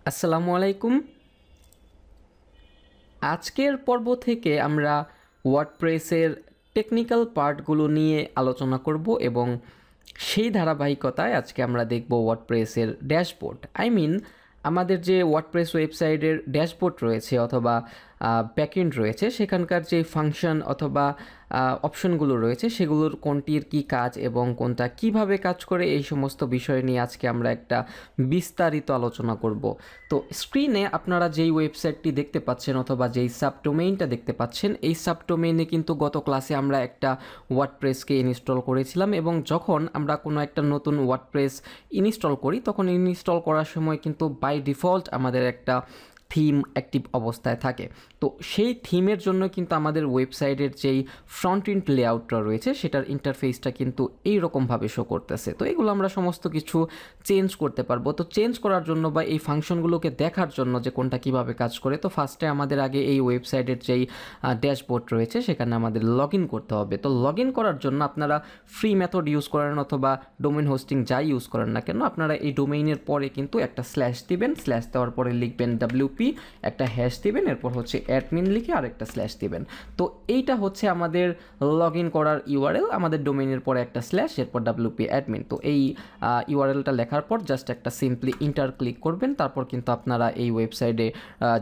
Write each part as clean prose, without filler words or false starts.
আসসালামু আলাইকুম। আজকের পর্ব থেকে আমরা ওয়ার্ডপ্রেসের টেকনিক্যাল পার্টগুলো নিয়ে আলোচনা করব এবং সেই ধারাবাহিকতায় আজকে আমরা দেখব ওয়ার্ডপ্রেসের ড্যাশবোর্ড। আমাদের যে ওয়ার্ডপ্রেস ওয়েবসাইটের ড্যাশবোর্ড রয়েছে অথবা ব্যাকএন্ড রয়েছে, সেখানকার যে ফাংশন অথবা অপশনগুলো রয়েছে সেগুলোর কোনটির কি কাজ এবং কোনটা কিভাবে কাজ করে, এই সমস্ত বিষয় নিয়ে আজকে আমরা একটা বিস্তারিত আলোচনা করব। তো স্ক্রিনে আপনারা যেই ওয়েবসাইটটি দেখতে পাচ্ছেন অথবা যেই সাবডোমেইনটা দেখতে পাচ্ছেন, এই সাবডোমেইনে কিন্তু গত ক্লাসে আমরা একটা ওয়ার্ডপ্রেসকে ইনস্টল করেছিলাম এবং যখন আমরা কোনো একটা নতুন ওয়ার্ডপ্রেস ইনস্টল করি তখন ইনস্টল করার সময় কিন্তু বাই ডিফল্ট আমাদের একটা থিম অ্যাক্টিভ অবস্থায় থাকে। তো সেই থিমের জন্য কিন্তু আমাদের ওয়েবসাইটের যেই ফ্রন্ট এন্ড লেআউটটা রয়েছে সেটার ইন্টারফেসটা কিন্তু এই রকমভাবে শো করতেছে। তো এগুলো আমরা সমস্ত কিছু চেঞ্জ করতে পারবো। তো চেঞ্জ করার জন্য বা এই ফাংশনগুলোকে দেখার জন্য যে কোনটা কিভাবে কাজ করে, তো ফার্স্টে আমাদের আগে এই ওয়েবসাইটের যেই ড্যাশবোর্ড রয়েছে সেখানে আমাদের লগ ইন করতে হবে। তো লগ ইন করার জন্য আপনারা ফ্রি মেথড ইউজ করেন অথবা ডোমেইন হোস্টিং যাই ইউজ করেন না কেন, আপনারা এই ডোমেইনের পরে কিন্তু একটা স্ল্যাশ দিবেন, স্ল্যাশ দেওয়ার পরে লিখবেন WP, একটা হ্যাশ দিবেন, এরপর হচ্ছে অ্যাডমিন লিখে আরেকটা স্ল্যাশ দিবেন। তো এইটা হচ্ছে আমাদের লগ ইন করার ইউআরএল, আমাদের ডোমেইনের পরে একটা স্ল্যাশ, এরপর WP অ্যাডমিন। তো এই ইউআরএলটা লেখার পর জাস্ট একটা সিম্পলি ইন্টার ক্লিক করবেন, তারপর কিন্তু আপনারা এই ওয়েবসাইটে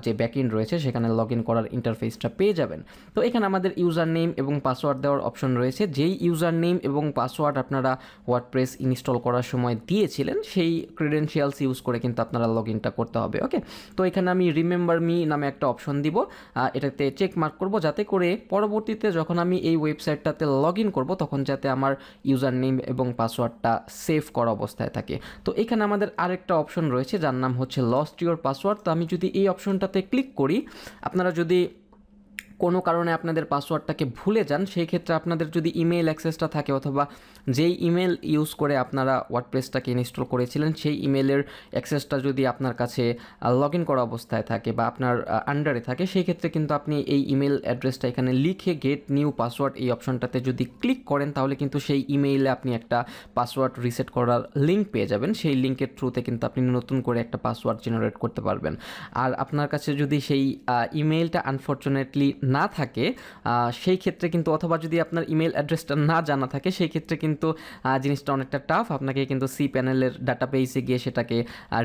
যে ব্যাকএন্ড রয়েছে সেখানে লগ ইন করার ইন্টারফেসটা পেয়ে যাবেন। তো এখানে আমাদের ইউজার নেম এবং পাসওয়ার্ড দেওয়ার অপশন রয়েছে। যেই ইউজার নেম এবং পাসওয়ার্ড আপনারা ওয়ার্ডপ্রেস ইনস্টল করার সময় দিয়েছিলেন সেই ক্রেডেনশিয়ালস ইউজ করে কিন্তু আপনারা লগ ইনটা করতে হবে। ওকে, তো এখানে আমি রিমেম্বার মি নামে একটা অপশন দিব, এটাতে চেক মার্ক করব যাতে করে পরবর্তীতে যখন আমি এই ওয়েবসাইটটাতে লগ ইন করবো তখন যাতে আমার ইউজার নেম এবং পাসওয়ার্ডটা সেভ করা অবস্থায় থাকে। তো এখানে আমাদের আরেকটা অপশন রয়েছে যার নাম হচ্ছে লস্ট ইউর পাসওয়ার্ড। তো আমি যদি এই অপশনটাতে ক্লিক করি, আপনারা যদি কোনো কারণে আপনাদের পাসওয়ার্ডটাকে ভুলে যান, সেই ক্ষেত্রে আপনাদের যদি ইমেল অ্যাক্সেসটা থাকে অথবা যেই ইমেল ইউজ করে আপনারা ওয়ার্ডপ্রেসটাকে ইনস্টল করেছিলেন সেই ইমেলের অ্যাক্সেসটা যদি আপনার কাছে লগ ইন করা অবস্থায় থাকে বা আপনার আন্ডারে থাকে, সেই ক্ষেত্রে কিন্তু আপনি এই ইমেল অ্যাড্রেসটা এখানে লিখে গেট নিউ পাসওয়ার্ড এই অপশনটাতে যদি ক্লিক করেন তাহলে কিন্তু সেই ইমেইলে আপনি একটা পাসওয়ার্ড রিসেট করার লিঙ্ক পেয়ে যাবেন। সেই লিঙ্কের থ্রুতে কিন্তু আপনি নতুন করে একটা পাসওয়ার্ড জেনারেট করতে পারবেন। আর আপনার কাছে যদি সেই ইমেইলটা আনফর্চুনেটলি না থাকে সেই ক্ষেত্রে কিন্তু, অথবা যদি আপনার ইমেল অ্যাড্রেসটা না জানা থাকে সেই ক্ষেত্রে কিন্তু জিনিসটা অনেকটা টাফ, আপনাকে কিন্তু সি প্যানেলের ডাটাবেসে গিয়ে সেটাকে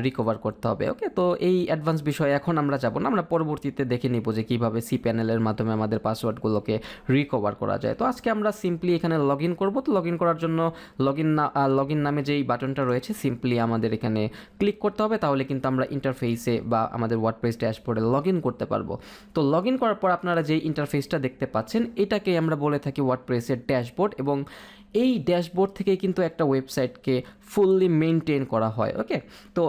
রিকভার করতে হবে। ওকে, তো এই অ্যাডভান্স বিষয়ে এখন আমরা যাব না, আমরা পরবর্তীতে দেখে নিব যে কীভাবে সি প্যানেলের মাধ্যমে আমাদের পাসওয়ার্ডগুলোকে রিকভার করা যায়। তো আজকে আমরা সিম্পলি এখানে লগ ইন করবো। তো লগ ইন করার জন্য লগ ইন নামে যেই বাটনটা রয়েছে সিম্পলি আমাদের এখানে ক্লিক করতে হবে, তাহলে কিন্তু আমরা ইন্টারফেসে বা আমাদের ওয়ার্ডপ্রেস ড্যাশবোর্ডে লগ ইন করতে পারবো। তো লগ ইন করার পর আপনারা যেই ইন্টারফেসটা দেখতে পাচ্ছেন এটাকে আমরা বলে থাকি ওয়ার্ডপ্রেসের ড্যাশবোর্ড, এবং এই ড্যাশবোর্ড থেকে কিন্তু একটা ওয়েবসাইটকে ফুললি মেনটেন করা হয়। ওকে, তো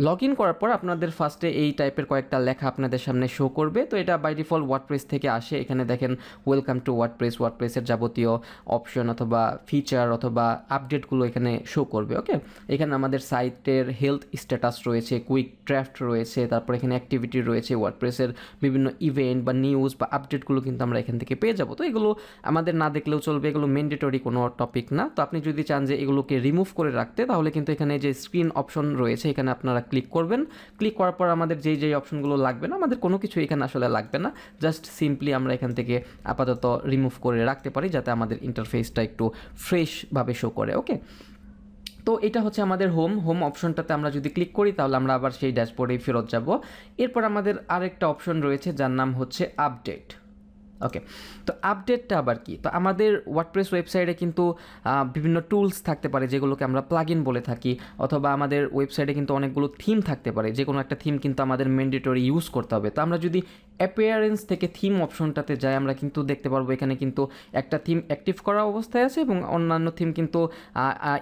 লগ ইন করার পর আপনাদের ফার্স্টে এই টাইপের কয়েকটা লেখা আপনাদের সামনে শো করবে। তো এটা বাই ডিফল্ট ওয়ার্ডপ্রেস থেকে আসে। এখানে দেখেন ওয়েলকাম টু ওয়ার্ডপ্রেস, ওয়ার্ডপ্রেসের যাবতীয় অপশন অথবা ফিচার অথবা আপডেটগুলো এখানে শো করবে। ওকে, এখানে আমাদের সাইটের হেলথ স্ট্যাটাস রয়েছে, কুইক ড্রাফট রয়েছে, তারপর এখানে অ্যাক্টিভিটি রয়েছে, ওয়ার্ডপ্রেসের বিভিন্ন ইভেন্ট বা নিউজ বা আপডেটগুলো কিন্তু আমরা এখান থেকে পেয়ে যাবো। তো এগুলো আমাদের না দেখলেও চলবে, এগুলো ম্যান্ডেটরি কোনো টপিক না। তো আপনি যদি চান যে এগুলোকে রিমুভ করে রাখতে তাহলে কিন্তু এখানে যে স্ক্রিন অপশন রয়েছে এখানে আপনারা ক্লিক করবেন। ক্লিক করার পর আমাদের যেই অপশনগুলো লাগবে না, আমাদের কোনো কিছু এখানে আসলে লাগবে না, জাস্ট সিম্পলি আমরা এখান থেকে আপাতত রিমুভ করে রাখতে পারি যাতে আমাদের ইন্টারফেসটা একটু ফ্রেশভাবে শো করে। ওকে, তো এটা হচ্ছে আমাদের হোম অপশনটাতে আমরা যদি ক্লিক করি তাহলে আমরা আবার সেই ড্যাশবোর্ডেই ফেরত যাব। এরপর আমাদের আরেকটা অপশন রয়েছে যার নাম হচ্ছে আপডেট। ওকে, তো আপডেটটা আবার কি? তো আমাদের ওয়ার্ডপ্রেস ওয়েবসাইটে কিন্তু বিভিন্ন টুলস থাকতে পারে যেগুলোকে আমরা প্লাগইন বলে থাকি, অথবা আমাদের ওয়েবসাইটে কিন্তু অনেকগুলো থিম থাকতে পারে, যে কোনো একটা থিম কিন্তু আমাদের ম্যান্ডেটরি ইউজ করতে হবে। তো আমরা যদি অ্যাপিয়ারেন্স থেকে থিম অপশনটাতে যাই আমরা কিন্তু দেখতে পারবো এখানে কিন্তু একটা থিম অ্যাক্টিভ করা অবস্থায় আছে এবং অন্যান্য থিম কিন্তু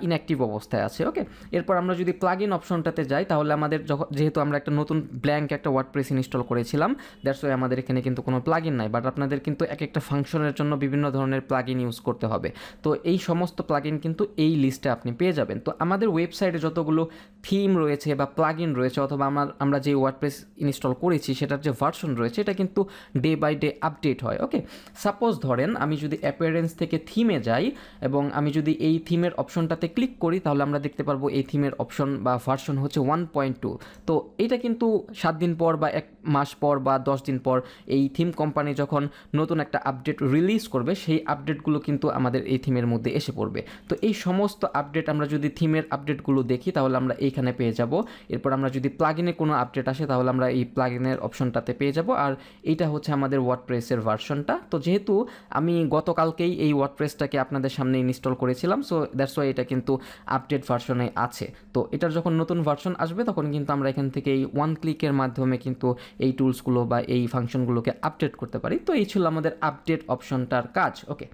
ইনঅ্যাক্টিভ অবস্থায় আছে। ওকে, এরপর আমরা যদি প্লাগইন অপশনটাতে যাই তাহলে আমাদের যেহেতু আমরা একটা নতুন ব্ল্যাঙ্ক একটা ওয়ার্ডপ্রেস ইনস্টল করেছিলাম, দ্যাটস ওয়াই আমাদের এখানে কিন্তু কোনো প্লাগইন নাই, বাট আপনাদেরকে কিন্তু এক একটা ফাংশনের জন্য বিভিন্ন ধরনের প্লাগইন ইউজ করতে হবে। তো এই সমস্ত প্লাগইন কিন্তু এই লিস্টে আপনি পেয়ে যাবেন। তো আমাদের ওয়েবসাইটে যতগুলো থিম রয়েছে বা প্লাগইন রয়েছে অথবা আমরা যে ওয়ার্ডপ্রেস ইনস্টল করেছি সেটার যে ভার্সন রয়েছে এটা কিন্তু ডে বাই ডে আপডেট হয়। ওকে, সাপোজ ধরেন আমি যদি অ্যাপিয়ারেন্স থেকে থিমে যাই এবং আমি যদি এই থিমের অপশনটাতে ক্লিক করি তাহলে আমরা দেখতে পারবো এই থিমের অপশন বা ভার্সন হচ্ছে 1.2। তো এটা কিন্তু 7 দিন পর বা 1 মাস পর বা 10 দিন পর এই থিম কোম্পানি যখন নতুন একটা আপডেট রিলিজ করবে সেই আপডেটগুলো কিন্তু আমাদের এই থিমের মধ্যে এসে পড়বে। তো এই সমস্ত আপডেট আমরা যদি থিমের আপডেটগুলো দেখি তাহলে আমরা এইখানে পেয়ে যাব। এরপর আমরা যদি প্লাগইনে কোনো আপডেট আসে তাহলে আমরা এই প্লাগইনের অপশনটাতে পেয়ে যাব। আর এইটা হচ্ছে আমাদের ওয়ার্ডপ্রেসের ভার্সনটা। তো যেহেতু আমি গতকালকেই এই ওয়ার্ডপ্রেসটাকে আপনাদের সামনে ইনস্টল করেছিলাম, সো দ্যাটস ওয়াই এটা কিন্তু আপডেট ভার্সনে আছে। তো এটার যখন নতুন ভার্সন আসবে তখন কিন্তু আমরা এখান থেকে এই ওয়ান ক্লিকের মাধ্যমে কিন্তু এই টুলসগুলো বা এই ফাংশনগুলোকে আপডেট করতে পারি। তো এই ছিল আমাদের আপডেট অপশনটার কাজ। ওকে,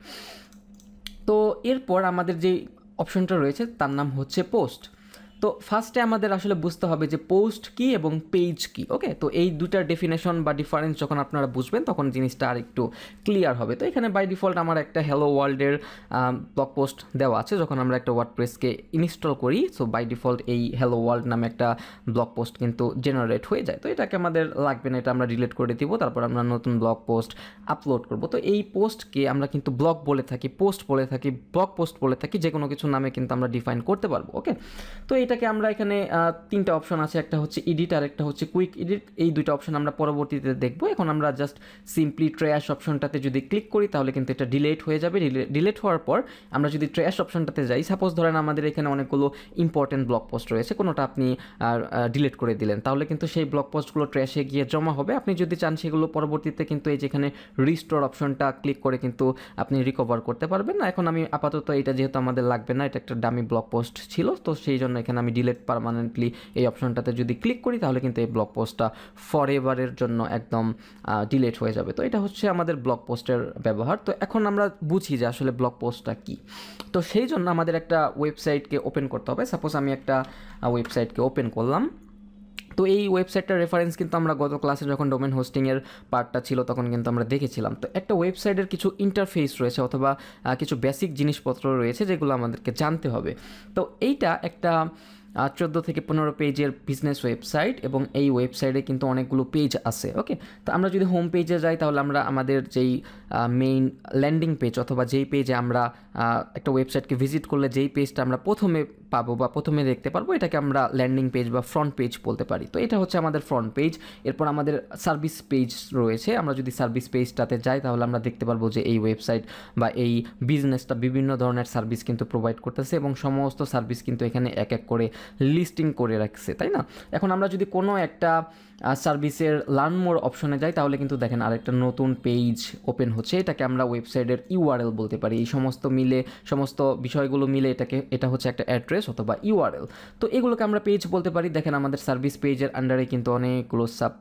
তো এরপর আমাদের যে অপশনটা রয়েছে তার নাম হচ্ছে পোস্ট। তো ফার্স্টে আমাদের আসলে বুঝতে হবে যে পোস্ট কি এবং পেজ কি। ওকে, তো এই দুটার ডেফিনেশন বা ডিফারেন্স যখন আপনারা বুঝবেন তখন জিনিসটা আর একটু ক্লিয়ার হবে। তো এখানে বাই ডিফল্ট আমার একটা হ্যালো ওয়ার্ল্ডের ব্লগ পোস্ট দেওয়া আছে যখন আমরা একটা ওয়ার্ডপ্রেসকে ইনস্টল করি। সো বাই ডিফল্ট এই হ্যালো ওয়ার্ল্ড নামে একটা ব্লগ পোস্ট কিন্তু জেনারেট হয়ে যায়। তো এটাকে আমাদের লাগবে না, এটা আমরা ডিলিট করে দিব। তারপর আমরা নতুন ব্লগ পোস্ট আপলোড করব। তো এই পোস্টকে আমরা কিন্তু ব্লগ বলে থাকি, পোস্ট বলে থাকি, ব্লগ পোস্ট বলে থাকি, যে কোনো কিছু নামে কিন্তু আমরা ডিফাইন করতে পারবো। ওকে, তো এটাকে আমরা এখানে তিনটা অপশন আছে, একটা হচ্ছে এডিট আর একটা হচ্ছে কুইক এডিট। এই দুইটা অপশন আমরা পরবর্তীতে দেখব। এখন আমরা জাস্ট সিম্পলি ট্র্যাশ অপশনটাতে যদি ক্লিক করি তাহলে কিন্তু এটা ডিলিট হয়ে যাবে। ডিলিট হওয়ার পর আমরা যদি ট্র্যাশ অপশনটাতে যাই, সাপোজ ধরেন আমাদের এখানে অনেকগুলো ইম্পর্টেন্ট ব্লগ পোস্ট রয়েছে, কোনোটা আপনি ডিলিট করে দিলেন তাহলে কিন্তু সেই ব্লগ পোস্টগুলো ট্র্যাশে গিয়ে জমা হবে। আপনি যদি চান সেগুলো পরবর্তীতে কিন্তু এই যেখানে রিস্টোর অপশনটা ক্লিক করে কিন্তু আপনি রিকভার করতে পারবেন না। এখন আমি আপাতত এটা যেহেতু আমাদের লাগবে না, এটা একটা ডামি ব্লগ পোস্ট ছিল, তো সেই জন্য এখানে আমি ডিলিট পার্মানেন্টলি এই অপশনটাতে যদি ক্লিক করি তাহলে কিন্তু এই ব্লগ পোস্টটা ফরএভারের জন্য একদম ডিলিট হয়ে যাবে। তো এটা হচ্ছে আমাদের ব্লগ পোস্টের ব্যবহার। তো এখন আমরা বুঝি যে আসলে ব্লগ পোস্টটা কী। তো সেই জন্য আমাদের একটা ওয়েবসাইটকে ওপেন করতে হবে। সাপোজ আমি একটা ওয়েবসাইটকে ওপেন করলাম। তো এই ওয়েবসাইটটার রেফারেন্স কিন্তু আমরা গত ক্লাসে যখন ডোমেন হোস্টিংয়ের পার্টটা ছিল তখন কিন্তু আমরা দেখেছিলাম। তো একটা ওয়েবসাইটের কিছু ইন্টারফেস রয়েছে অথবা কিছু বেসিক জিনিসপত্র রয়েছে যেগুলো আমাদেরকে জানতে হবে। তো এইটা একটা 14 থেকে 15 পেজের বিজনেস ওয়েবসাইট এবং এই ওয়েবসাইটে কিন্তু অনেকগুলো পেজ আছে। ওকে, তো আমরা যদি হোম পেজে যাই তাহলে আমরা আমাদের যেই মেইন ল্যান্ডিং পেজ অথবা যেই পেজে আমরা একটা ওয়েবসাইটকে ভিজিট করলে যেই পেজটা আমরা প্রথমে পাবো বা প্রথমে দেখতে পারবো এটাকে আমরা ল্যান্ডিং পেজ বা ফ্রন্ট পেজ বলতে পারি। তো এটা হচ্ছে আমাদের ফ্রন্ট পেজ। এরপর আমাদের সার্ভিস পেজ রয়েছে। আমরা যদি সার্ভিস পেজটাতে যাই তাহলে আমরা দেখতে পারবো যে এই ওয়েবসাইট বা এই বিজনেসটা বিভিন্ন ধরনের সার্ভিস কিন্তু প্রোভাইড করতেছে এবং সমস্ত সার্ভিস কিন্তু এখানে এক এক করে লিস্টিং করে রাখছে, তাই না? এখন আমরা যদি কোনো একটা সার্ভিসের লার্ন মোর অপশনে যাই তাহলে কিন্তু দেখেন আরেকটা নতুন পেজ ওপেন হচ্ছে। এটাকে আমরা ওয়েবসাইটের ইউআরএল বলতে পারি। এই সমস্ত বিষয়গুলো মিলে এটা হচ্ছে একটা অ্যাড্রেস অথবা ইউআরএল। তো এগুলোকে আমরা পেজ বলতে পারি। দেখেন আমাদের সার্ভিস পেজের আন্ডারে কিন্তু অনেকগুলো সাব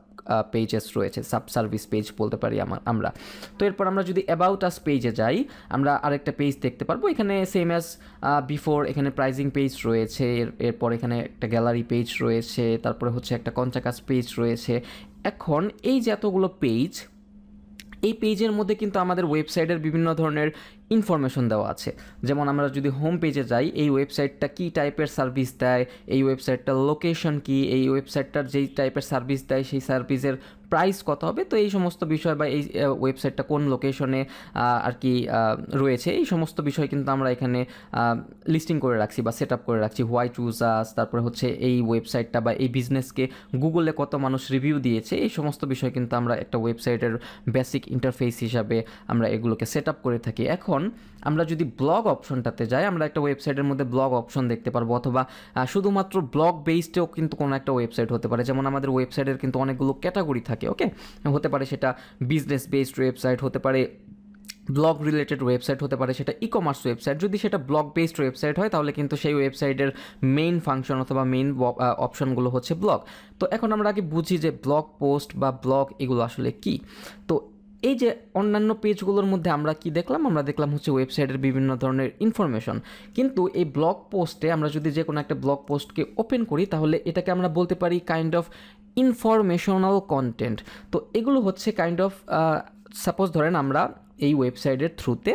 পেজেস রয়েছে, সাব সার্ভিস পেজ বলতে পারি আমরা। তো এরপর আমরা যদি অ্যাবাউট আস পেজে যাই আমরা আরেকটা পেজ দেখতে পারবো। এখানে সেম অ্যাজ বিফোর এখানে প্রাইজিং পেজ রয়েছে, এরপর এখানে একটা গ্যালারি পেজ রয়েছে, তারপরে হচ্ছে একটা কনট্যাক্ট পেজ রয়েছে। এখন এই যে এতগুলো পেজ, এই পেজের মধ্যে কিন্তু আমাদের ওয়েবসাইটের বিভিন্ন ধরনের ইনফরমেশন দেওয়া আছে। যেমন আমরা যদি হোম পেজে যাই, এই ওয়েবসাইটটা কী টাইপের সার্ভিস দেয়, এই ওয়েবসাইটটার লোকেশন কী, এই ওয়েবসাইটটার যেই টাইপের সার্ভিস দেয় সেই সার্ভিসের প্রাইস কত হবে, তো এই সমস্ত বিষয় বা এই ওয়েবসাইটটা কোন লোকেশনে আর কি রয়েছে এই সমস্ত বিষয় কিন্তু আমরা এখানে লিস্টিং করে রাখছি বা সেট আপ করে রাখছি। হোয়াই চুজ আস, তারপরে হচ্ছে এই ওয়েবসাইটটা বা এই বিজনেসকে গুগলে কত মানুষ রিভিউ দিয়েছে, এই সমস্ত বিষয় কিন্তু আমরা একটা ওয়েবসাইটের বেসিক ইন্টারফেস হিসাবে আমরা এগুলোকে সেট আপ করে থাকি। এখন আমরা যদি ব্লগ অপশনটাতে যাই আমরা একটা ওয়েবসাইটের মধ্যে ব্লগ অপশন দেখতে পারবো, অথবা শুধুমাত্র ব্লগ বেসডেও কিন্তু কোনো একটা ওয়েবসাইট হতে পারে। যেমন আমাদের ওয়েবসাইটের কিন্তু অনেকগুলো ক্যাটাগরি থাকে। ওকে, হতে পারে সেটা বিজনেস বেসড ওয়েবসাইট, হতে পারে ব্লগ রিলেটেড ওয়েবসাইট, হতে পারে সেটা ই কমার্স ওয়েবসাইট। যদি সেটা ব্লগ বেসড ওয়েবসাইট হয় তাহলে কিন্তু সেই ওয়েবসাইটের মেইন ফাংশন অথবা মেইন অপশনগুলো হচ্ছে ব্লগ। তো এখন আমরা আগে বুঝি যে ব্লগ পোস্ট বা ব্লগ এগুলো আসলে কি। তো এই যে অন্যান্য পেজগুলোর মধ্যে আমরা কি দেখলাম, আমরা দেখলাম হচ্ছে ওয়েবসাইটের বিভিন্ন ধরনের ইনফরমেশন। কিন্তু এই ব্লগ পোস্টে আমরা যদি যে কোনো একটা ব্লগ পোস্টকে ওপেন করি তাহলে এটাকে আমরা বলতে পারি কাইন্ড অফ ইনফরমেশনাল কন্টেন্ট। তো এগুলো হচ্ছে কাইন্ড অফ সাপোজ ধরেন আমরা এই ওয়েবসাইটের থ্রুতে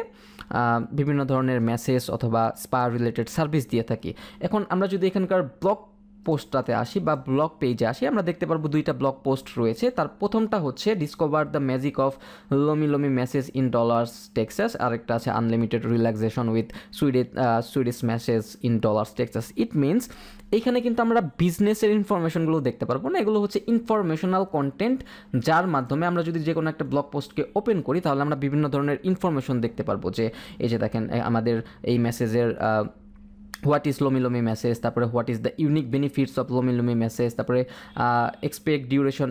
বিভিন্ন ধরনের মেসেজ অথবা স্পা রিলেটেড সার্ভিস দিয়ে থাকি। এখন আমরা যদি এখানকার ব্লগ পোস্টটাতে আসি বা ব্লগ পেজে আসি, আমরা দেখতে পারবো দুইটা ব্লগ পোস্ট রয়েছে। তার প্রথমটা হচ্ছে discover the magic of lomi massage in dollars Texas, আরেকটা আছে unlimited relaxation with Swedish message in dollars Texas. It means এইখানে কিন্তু আমরা বিজনেসের ইনফরমেশনগুলো দেখতে পারবো না, এগুলো হচ্ছে ইনফরমেশনাল কন্টেন্ট, যার মাধ্যমে আমরা যদি যে কোনো একটা ব্লগ পোস্টকে ওপেন করি তাহলে আমরা বিভিন্ন ধরনের ইনফরমেশন দেখতে পারবো। যে এই যে দেখেন আমাদের এই মেসেজের হোয়াট ইজ লোমি মেসেজ, তারপরে what is the unique benefits of lomi massage, তারপরে expect duration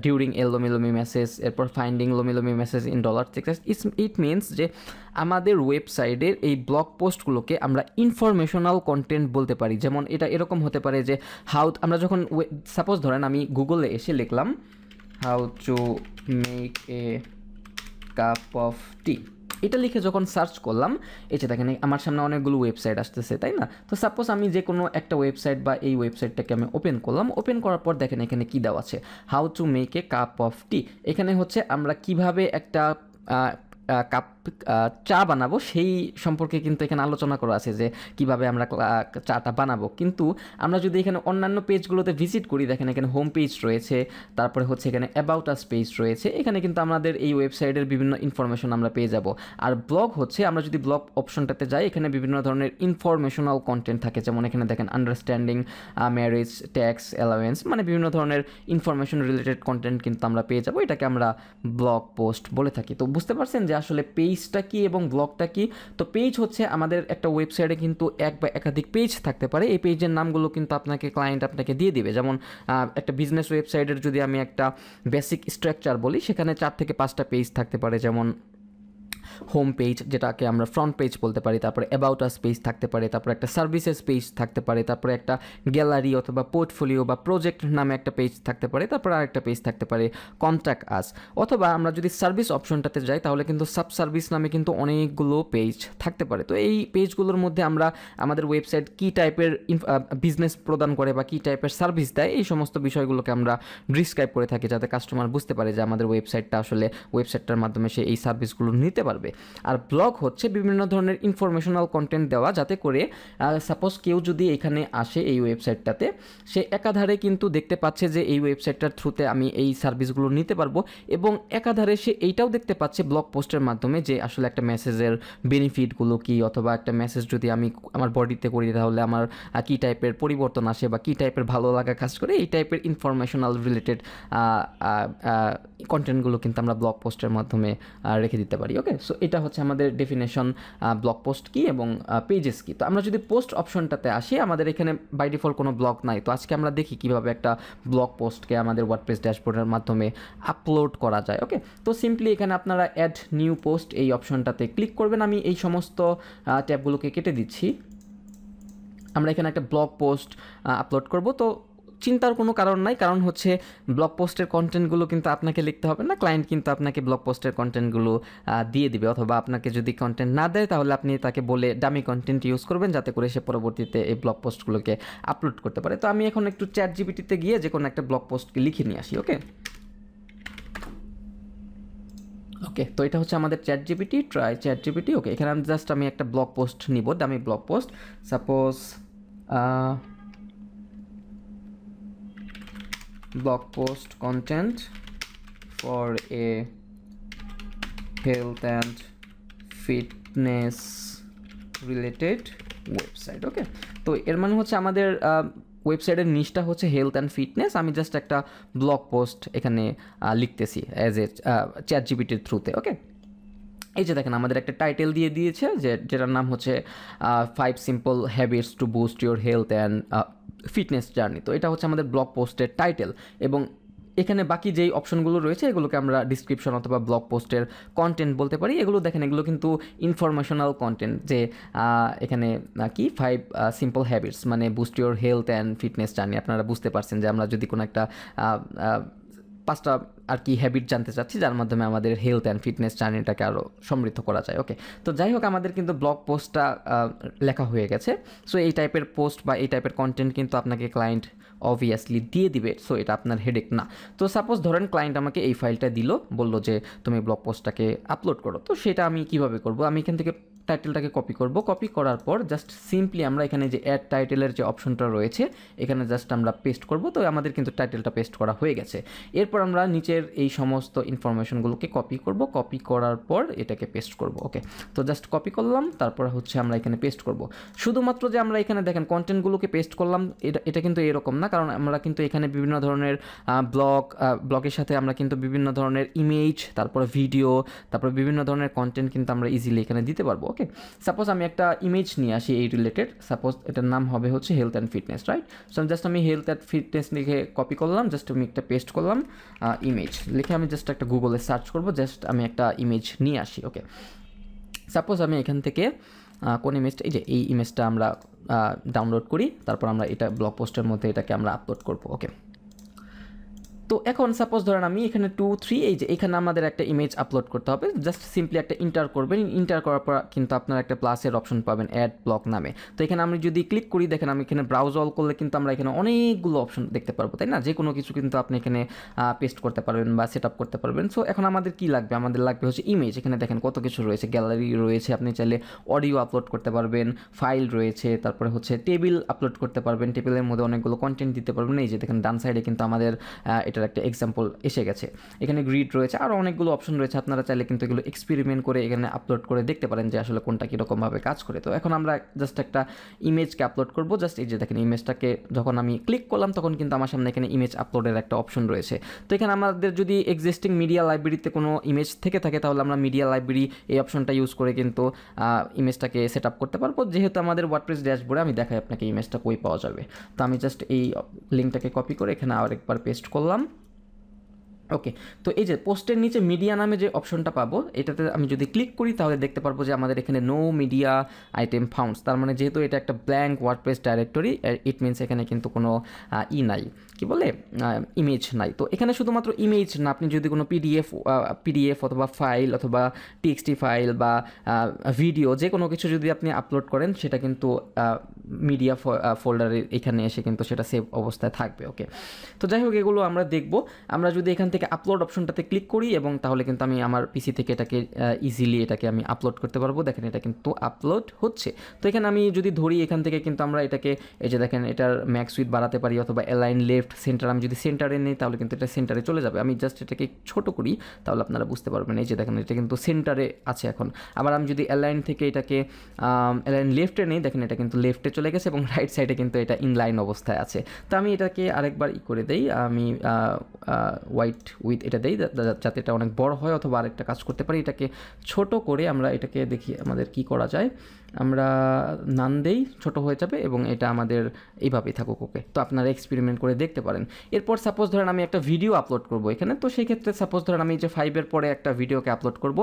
during a lomi massage, এরপর finding lomi massage in Dallas Texas. It means যে আমাদের ওয়েবসাইটের এই ব্লগ পোস্টগুলোকে আমরা ইনফরমেশনাল কন্টেন্ট বলতে পারি। যেমন এটা এরকম হতে পারে যে আমরা যখন সাপোজ ধরেন আমি গুগলে এসে লিখলাম how to make a cup of tea, এটা লিখে যখন সার্চ করলাম, এই যে দেখেন আমার সামনে অনেকগুলো ওয়েবসাইট আসতেছে, তাই না? তো সাপোজ আমি যে কোনো একটা ওয়েবসাইট বা এই ওয়েবসাইটটাকে আমি ওপেন করলাম, ওপেন করার পর দেখেন এখানে কী দেওয়া আছে, how to make a cup of tea. এখানে হচ্ছে আমরা কিভাবে একটা কাপ চা বানাবো সেই সম্পর্কে কিন্তু এখানে আলোচনা করা আছে, যে কিভাবে আমরা চাটা বানাবো। কিন্তু আমরা যদি এখানে অন্যান্য পেজগুলোতে ভিজিট করি, দেখেন এখানে হোম পেজ রয়েছে, তারপরে হচ্ছে এখানে অ্যাবাউট আস পেজ রয়েছে, এখানে কিন্তু আমাদের এই ওয়েবসাইটের বিভিন্ন ইনফরমেশন আমরা পেয়ে যাব। আর ব্লগ হচ্ছে আমরা যদি ব্লগ অপশনটাতে যাই, এখানে বিভিন্ন ধরনের ইনফরমেশনাল কন্টেন্ট থাকে, যেমন এখানে দেখেন আন্ডারস্ট্যান্ডিং ম্যারেজ, ট্যাক্স অ্যালাওয়েন্স, মানে বিভিন্ন ধরনের ইনফরমেশন রিলেটেড কন্টেন্ট কিন্তু আমরা পেয়ে যাবো। এটাকে আমরা ব্লগ পোস্ট বলে থাকি। তো বুঝতে পারছেন যে আসলে পেজটা কি এবং ব্লগটা কি। তো পেজ হচ্ছে আমাদের একটা ওয়েবসাইটে কিন্তু এক বা একাধিক পেজ থাকতে পারে। এই পেজের নামগুলো কিন্তু ক্লায়েন্ট আপনাকে দিয়ে দিবে। যেমন একটা বিজনেস ওয়েবসাইটের যদি আমি একটা বেসিক স্ট্রাকচার বলি, সেখানে 4 থেকে 5টা পেজ থাকতে পারে, যেমন হোম পেজ, যেটাকে আমরা ফ্রন্ট পেজ বলতে পারি, তারপরে অ্যাবাউট আস পেজ থাকতে পারে, তারপরে একটা সার্ভিসেস পেজ থাকতে পারে, তারপরে একটা গ্যালারি অথবা পোর্টফোলিও বা প্রজেক্ট নামে একটা পেজ থাকতে পারে, তারপরে আরেকটা পেজ থাকতে পারে কন্ট্যাক্ট আস। অথবা আমরা যদি সার্ভিস অপশনটাতে যাই তাহলে কিন্তু সাব সার্ভিস নামে কিন্তু অনেকগুলো পেজ থাকতে পারে। তো এই পেজগুলোর মধ্যে আমরা আমাদের ওয়েবসাইট কী টাইপের বিজনেস প্রদান করে বা কী টাইপের সার্ভিস দেয়, এই সমস্ত বিষয়গুলোকে আমরা ডিসক্রাইব করে থাকি, যাতে কাস্টমার বুঝতে পারে যে আমাদের ওয়েবসাইটটার মাধ্যমে সে এই সার্ভিসগুলো নিতে পারবে। আর ব্লগ হচ্ছে বিভিন্ন ধরনের ইনফরমেশনাল কন্টেন্ট দেওয়া, যাতে করে সাপোজ কেউ যদি এখানে আসে এই ওয়েবসাইটটাতে, সে একাধারে কিন্তু দেখতে পাচ্ছে যে এই ওয়েবসাইটটার থ্রুতে আমি এই সার্ভিসগুলো নিতে পারবো, এবং একাধারে সে এইটাও দেখতে পাচ্ছে ব্লগ পোস্টের মাধ্যমে যে আসলে একটা মেসেজের বেনিফিটগুলো কী, অথবা একটা মেসেজ যদি আমি আমার বডিতে করি তাহলে আমার কী টাইপের পরিবর্তন আসে বা কী টাইপের ভালো লাগা কাজ করে, এই টাইপের ইনফরমেশনাল রিলেটেড কন্টেন্টগুলো কিন্তু আমরা ব্লগ পোস্টের মাধ্যমে রেখে দিতে পারি। ওকে, সো এটা হচ্ছে আমাদের ডেফিনেশন ব্লগ পোস্ট কি এবং পেজেস কি। তো আমরা যদি পোস্ট অপশনটাতে আসি, আমাদের এখানে বাই ডিফল্ট কোনো ব্লগ নাই। তো আজকে আমরা দেখি কিভাবে একটা ব্লগ পোস্টকে আমাদের ওয়ার্ডপ্রেস ড্যাশবোর্ডের মাধ্যমে আপলোড করা যায়। ওকে, তো সিম্পলি এখানে আপনারা অ্যাড নিউ পোস্ট এই অপশনটাতে ক্লিক করবেন। আমি এই সমস্ত ট্যাবগুলোকে কেটে দিচ্ছি। আমরা এখানে একটা ব্লগ পোস্ট আপলোড করব। তো চিন্তার কোনো কারণ নাই, কারণ হচ্ছে ব্লগ পোস্টের কন্টেন্টগুলো কিন্তু আপনাকে লিখতে হবে না, ক্লায়েন্ট কিন্তু আপনাকে ব্লগ পোস্টের কন্টেন্টগুলো দিয়ে দিবে। অথবা আপনাকে যদি কন্টেন্ট না দেয় তাহলে আপনি তাকে বলে ডামি কন্টেন্ট ইউজ করবেন, যাতে করে সে পরবর্তীতে এই ব্লগ পোস্টগুলোকে আপলোড করতে পারে। তো আমি এখন একটু চ্যাট জিপিটিতে গিয়ে যে কোনো একটা ব্লগ পোস্টকে লিখে নিয়ে আসি। ওকে, তো এটা হচ্ছে আমাদের ChatGPT, try ChatGPT. Okay, এখানে আমি একটা ব্লগ পোস্ট নিব, দামি blog post. Suppose blog post content for a health and fitness related website। ওকে, তো এর মানে হচ্ছে আমাদের ওয়েবসাইটের নিচটা হচ্ছে হেলথ অ্যান্ড ফিটনেস। আমি জাস্ট একটা ব্লগ পোস্ট এখানে লিখতেছি অ্যাজ এ চ্যাট জিপিটির থ্রুতে। ওকে, এই যে দেখেন আমাদের একটা টাইটেল দিয়ে দিয়েছে, যেটার নাম হচ্ছে 5 simple habits two boost your health and fitness journey. তো এটা হচ্ছে আমাদের ব্লগ পোস্টের টাইটেল, এবং এখানে বাকি যেই অপশনগুলো রয়েছে এগুলোকে আমরা ডিসক্রিপশন অথবা ব্লগ পোস্টের কন্টেন্ট বলতে পারি। এগুলো দেখেন, এগুলো কিন্তু ইনফরমেশনাল কন্টেন্ট, যে এখানে কি 5 সিম্পল হ্যাবিটস মানে boost your health and fitness journey. আপনারা বুঝতে পারছেন যে আমরা যদি কোনো একটা 5টা আর কি হ্যাবিট জানতে চাচ্ছি, যার মাধ্যমে আমাদের হেলথ অ্যান্ড ফিটনেস জার্নিটাকে আরও সমৃদ্ধ করা যায়। ওকে, তো যাই হোক, আমাদের কিন্তু ব্লগ পোস্টটা লেখা হয়ে গেছে। সো এই টাইপের পোস্ট বা এই টাইপের কন্টেন্ট কিন্তু আপনাকে ক্লায়েন্ট অবভিয়াসলি দিয়ে দিবে, সো এটা আপনার হেডেক না। তো সাপোজ ধরেন ক্লায়েন্ট আমাকে এই ফাইলটা দিল, বললো যে তুমি ব্লগ পোস্টটাকে আপলোড করো, তো সেটা আমি কিভাবে করব? আমি এখান থেকে টাইটেলটাকে কপি করব, কপি করার পর জাস্ট সিম্পলি আমরা এখানে যে অ্যাড টাইটেলের যে অপশনটা রয়েছে এখানে জাস্ট আমরা পেস্ট করব। তো আমাদের কিন্তু টাইটেলটা পেস্ট করা হয়ে গেছে। এরপর আমরা নিচের এই সমস্ত ইনফরমেশনগুলোকে কপি করব, কপি করার পর এটাকে পেস্ট করব। ওকে, তো জাস্ট কপি করলাম, তারপর হচ্ছে আমরা এখানে পেস্ট করব। শুধুমাত্র যে আমরা এখানে দেখেন কন্টেন্টগুলোকে পেস্ট করলাম এটা কিন্তু এরকম না, কারণ আমরা কিন্তু এখানে বিভিন্ন ধরনের ব্লগের সাথে আমরা কিন্তু বিভিন্ন ধরনের ইমেজ, তারপর ভিডিও, তারপর বিভিন্ন ধরনের কন্টেন্ট কিন্তু আমরা ইজিলি এখানে দিতে পারবো। ওকে, সাপোজ আমি একটা ইমেজ নিয়ে আসি এই রিলেটেড, সাপোজ এটার নাম হবে হচ্ছে health and fitness, right? So just আমি হেলথ অ্যান্ড ফিটনেস লিখে কপি করলাম, জাস্ট আমি একটা পেস্ট করলাম, ইমেজ লিখে আমি জাস্ট একটা গুগলে সার্চ করব, জাস্ট আমি একটা ইমেজ নিয়ে আসি। ওকে, সাপোজ আমি এখান থেকে কোন ইমেজটা, এই ইমেজটা আমরা ডাউনলোড করি, তারপর আমরা এটা ব্লগ পোস্টের মধ্যে এটাকে আমরা আপলোড করব। ওকে, তো এখন সাপোজ ধরেন আমি এখানে 2, 3 এখানে আমাদের একটা ইমেজ আপলোড করতে হবে, জাস্ট সিম্পলি একটা ইন্টার করবেন, ইন্টার করার পর কিন্তু আপনার একটা প্লাসের অপশন পাবেন অ্যাড ব্লক নামে। তো এখানে আমি যদি ক্লিক করি, দেখেন আমি এখানে ব্রাউজ অল করলে কিন্তু আমরা এখানে অনেকগুলো অপশন দেখতে পারবো, তাই না? যে কোনো কিছু কিন্তু আপনি এখানে পেস্ট করতে পারবেন বা সেট আপ করতে পারবেন। সো এখন আমাদের কি লাগবে? আমাদের লাগবে হচ্ছে ইমেজ। এখানে দেখেন কত কিছু রয়েছে, গ্যালারি রয়েছে, আপনি চাইলে অডিও আপলোড করতে পারবেন, ফাইল রয়েছে, তারপরে হচ্ছে টেবিল আপলোড করতে পারবেন, টেবিলের মধ্যে অনেকগুলো কন্টেন্ট দিতে পারবেন। এই যে দেখেন ডান সাইডে কিন্তু আমাদের এটা একটা এক্সাম্পল এসে গেছে। এখানে গ্রিড রয়েছে, আরও অনেকগুলো অপশন রয়েছে, আপনারা চাইলে কিন্তু এগুলো এক্সপেরিমেন্ট করে এখানে আপলোড করে দেখতে পারেন যে আসলে কোনটা কীরকমভাবে কাজ করে। তো এখন আমরা জাস্ট একটা ইমেজকে আপলোড করব, জাস্ট এই যে দেখেন ইমেজটাকে যখন আমি ক্লিক করলাম তখন কিন্তু আমার সামনে এখানে ইমেজ আপলোডের একটা অপশন রয়েছে। তো এখানে আমাদের যদি এক্সিস্টিং মিডিয়া লাইব্রেরিতে কোনো ইমেজ থেকে থাকে তাহলে আমরা মিডিয়া লাইব্রেরি এই অপশনটা ইউজ করে কিন্তু ইমেজটাকে সেট আপ করতে পারবো। যেহেতু আমাদের ওয়ার্ডপ্রেস ড্যাশবোর্ডে আমি দেখাই আপনাকে ইমেজটা কই পাওয়া যাবে। তো আমি জাস্ট এই লিঙ্কটাকে কপি করে এখানে আরেকবার পেস্ট করলাম। ওকে, তো এই যে পোস্টের নিচে মিডিয়া নামে যে অপশনটা পাবো, এটাতে আমি যদি ক্লিক করি তাহলে দেখতে পারবো যে আমাদের এখানে নো মিডিয়া আইটেম ফাউন্ডস। তার মানে যেহেতু এটা একটা blank WordPress directory, it means এখানে কিন্তু কোনো নাই, কি বলে, ইমেজ নাই। তো এখানে শুধুমাত্র ইমেজ না, আপনি যদি কোনো পিডিএফ অথবা ফাইল অথবা টিএক্সটি ফাইল বা ভিডিও যে কোনো কিছু যদি আপনি আপলোড করেন সেটা কিন্তু মিডিয়া ফোল্ডারে এখানে এসে কিন্তু সেটা সেভ অবস্থায় থাকবে। ওকে, তো যাই হোক এগুলো আমরা দেখব। আমরা যদি এখান থেকে আপলোড অপশনটাতে ক্লিক করি এবং তাহলে কিন্তু আমি আমার পিসি থেকে এটাকে ইজিলি এটাকে আমি আপলোড করতে পারবো। দেখেন এটা কিন্তু আপলোড হচ্ছে। তো এখানে আমি যদি ধরি এখান থেকে কিন্তু আমরা এটাকে এই যে দেখেন এটার ম্যাক্স উইথ বাড়াতে পারি অথবা অ্যালাইন লেফট সেন্টার, আমি যদি সেন্টারে নেই তাহলে কিন্তু এটা সেন্টারে চলে যাবে। আমি জাস্ট এটাকে ছোট করি তাহলে আপনারা বুঝতে পারবেন। এই যে দেখেন এটা কিন্তু সেন্টারে আছে এখন। আবার আমি যদি অ্যালাইন থেকে এটাকে অ্যালাইন লেফটে নেই, দেখেন এটা কিন্তু লেফটে চলে গেছে এবং রাইট সাইডে কিন্তু এটা ইনলাইন অবস্থায় আছে। তো আমি এটাকে আরেকবার করে দেই, আমি হোয়াইট উইথ এটা দেই যাতে এটা অনেক বড় হয়, অথবা আরেকটা কাজ করতে পারি, এটাকে ছোট করে আমরা এটাকে দেখি আমাদের কি করা যায়। আমরা নান দেই, ছোট হয়ে যাবে এবং এটা আমাদের এইভাবেই থাকুক। ওকে, তো আপনারা এক্সপেরিমেন্ট করে দেখতে পারেন। এরপর সাপোজ ধরেন আমি একটা ভিডিও আপলোড করব এখানে, তো সেই ক্ষেত্রে সাপোজ ধরেন আমি যে 5-এর পরে একটা ভিডিওকে আপলোড করব,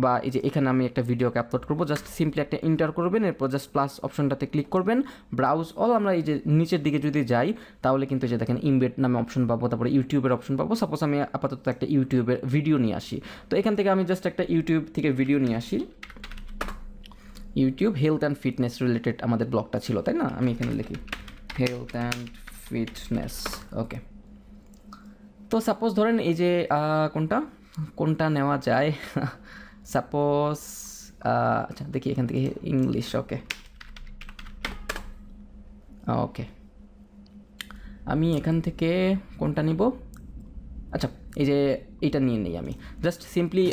বা এই যে এখানে আমি একটা ভিডিওকে আপলোড করব, জাস্ট সিম্পলি একটা ইন্টার করবেন, এরপর জাস্ট প্লাস অপশনটাতে ক্লিক করবেন, ব্রাউজ অল। আমরা এই যে নিচের দিকে যদি যাই তাহলে কিন্তু যে দেখেন ইমবেড নামে অপশন পাবো, তারপরে ইউটিউবের অপশন পাবো। সাপোজ আমি আপাতত একটা ইউটিউবের ভিডিও নিয়ে আসি, তো এখান থেকে আমি জাস্ট একটা ইউটিউব থেকে ভিডিও নিয়ে আসি। YouTube health and fitness related আমাদের ব্লগটা ছিল, তাই না? আমি এখানে লিখি হেলথ অ্যান্ড ফিটনেস। ওকে, তো সাপোজ ধরেন এই যে কোনটা নেওয়া যায়, সাপোজ আচ্ছা দেখি এখান থেকে ইংলিশ। ওকে ওকে, আমি এখান থেকে কোনটা নিব? আচ্ছা এই যে এটা নিয়ে নেই আমি, জাস্ট সিম্পলি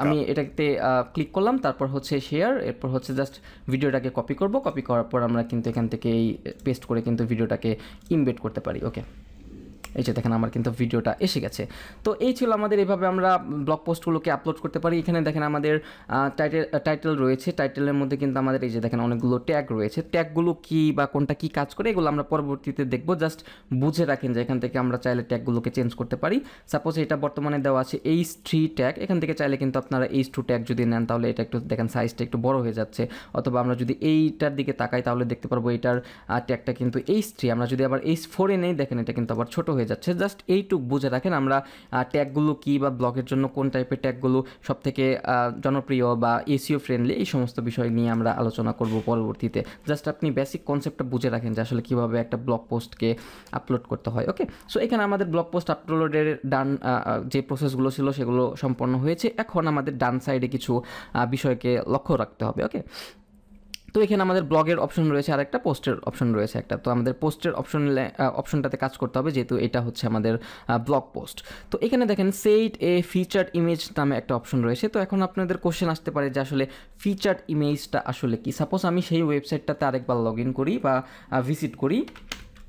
আমি এটাতে ক্লিক করলাম, তারপর হচ্ছে শেয়ার, এরপর হচ্ছে জাস্ট ভিডিওটাকে কপি করব, কপি করার পর আমরা কিন্তু এখান থেকে এই পেস্ট করে কিন্তু ভিডিওটাকে ইমবেড করতে পারি। ওকে, এই যে দেখেন আমার কিন্তু ভিডিওটা এসে গেছে। তো এই ছিল আমাদের, এইভাবে আমরা ব্লগ পোস্টগুলোকে আপলোড করতে পারি। এখানে দেখেন আমাদের টাইটেল রয়েছে, টাইটেলের মধ্যে কিন্তু আমাদের এই যে দেখেন অনেকগুলো ট্যাগ রয়েছে। ট্যাগগুলো কি বা কোনটা কি কাজ করে এগুলো আমরা পরবর্তীতে দেখব। জাস্ট বুঝে রাখেন যে এখান থেকে আমরা চাইলে ট্যাগগুলোকে চেঞ্জ করতে পারি। সাপোজ এটা বর্তমানে দেওয়া আছে H3 ট্যাগ, এখান থেকে চাইলে কিন্তু আপনারা H2 ট্যাগ যদি নেন তাহলে এটা একটু দেখেন সাইজটা একটু বড় হয়ে যাচ্ছে। অথবা আমরা যদি এইটার দিকে তাকাই তাহলে দেখতে পারবো এটার ট্যাগটা কিন্তু H3, আমরা যদি আবার H4 নেই দেখেন এটা কিন্তু আবার ছোট হয়ে হয়ে যাচ্ছে। জাস্ট এইটুক বুঝে রাখেন আমরা ট্যাগগুলো কী বা ব্লগের জন্য কোন টাইপের ট্যাগগুলো সবথেকে জনপ্রিয় বা এসইও ফ্রেন্ডলি, এই সমস্ত বিষয় নিয়ে আমরা আলোচনা করব পরবর্তীতে। জাস্ট আপনি বেসিক কনসেপ্টটা বুঝে রাখেন যে আসলে কীভাবে একটা ব্লগ পোস্টকে আপলোড করতে হয়। ওকে, সো এখানে আমাদের ব্লগ পোস্ট আপলোডের ডান যে প্রসেসগুলো ছিল সেগুলো সম্পন্ন হয়েছে। এখন আমাদের ডান সাইডে কিছু বিষয়কে লক্ষ্য রাখতে হবে। ওকে, তো এখানে আমাদের ব্লগের অপশন রয়েছে আর একটা, পোস্টের অপশন রয়েছে একটা। তো আমাদের পোস্টের অপশনটাতে কাজ করতে হবে, যেহেতু এটা হচ্ছে আমাদের ব্লগ পোস্ট। তো এখানে দেখেন সেট এ ফিচার্ড ইমেজ নামে একটা অপশন রয়েছে। তো এখন আপনাদের কোশ্চেন আসতে পারে যে আসলে ফিচার্ড ইমেজটা আসলে কি। সাপোজ আমি সেই ওয়েবসাইটটাতে আরেকবার লগ ইন করি বা ভিজিট করি।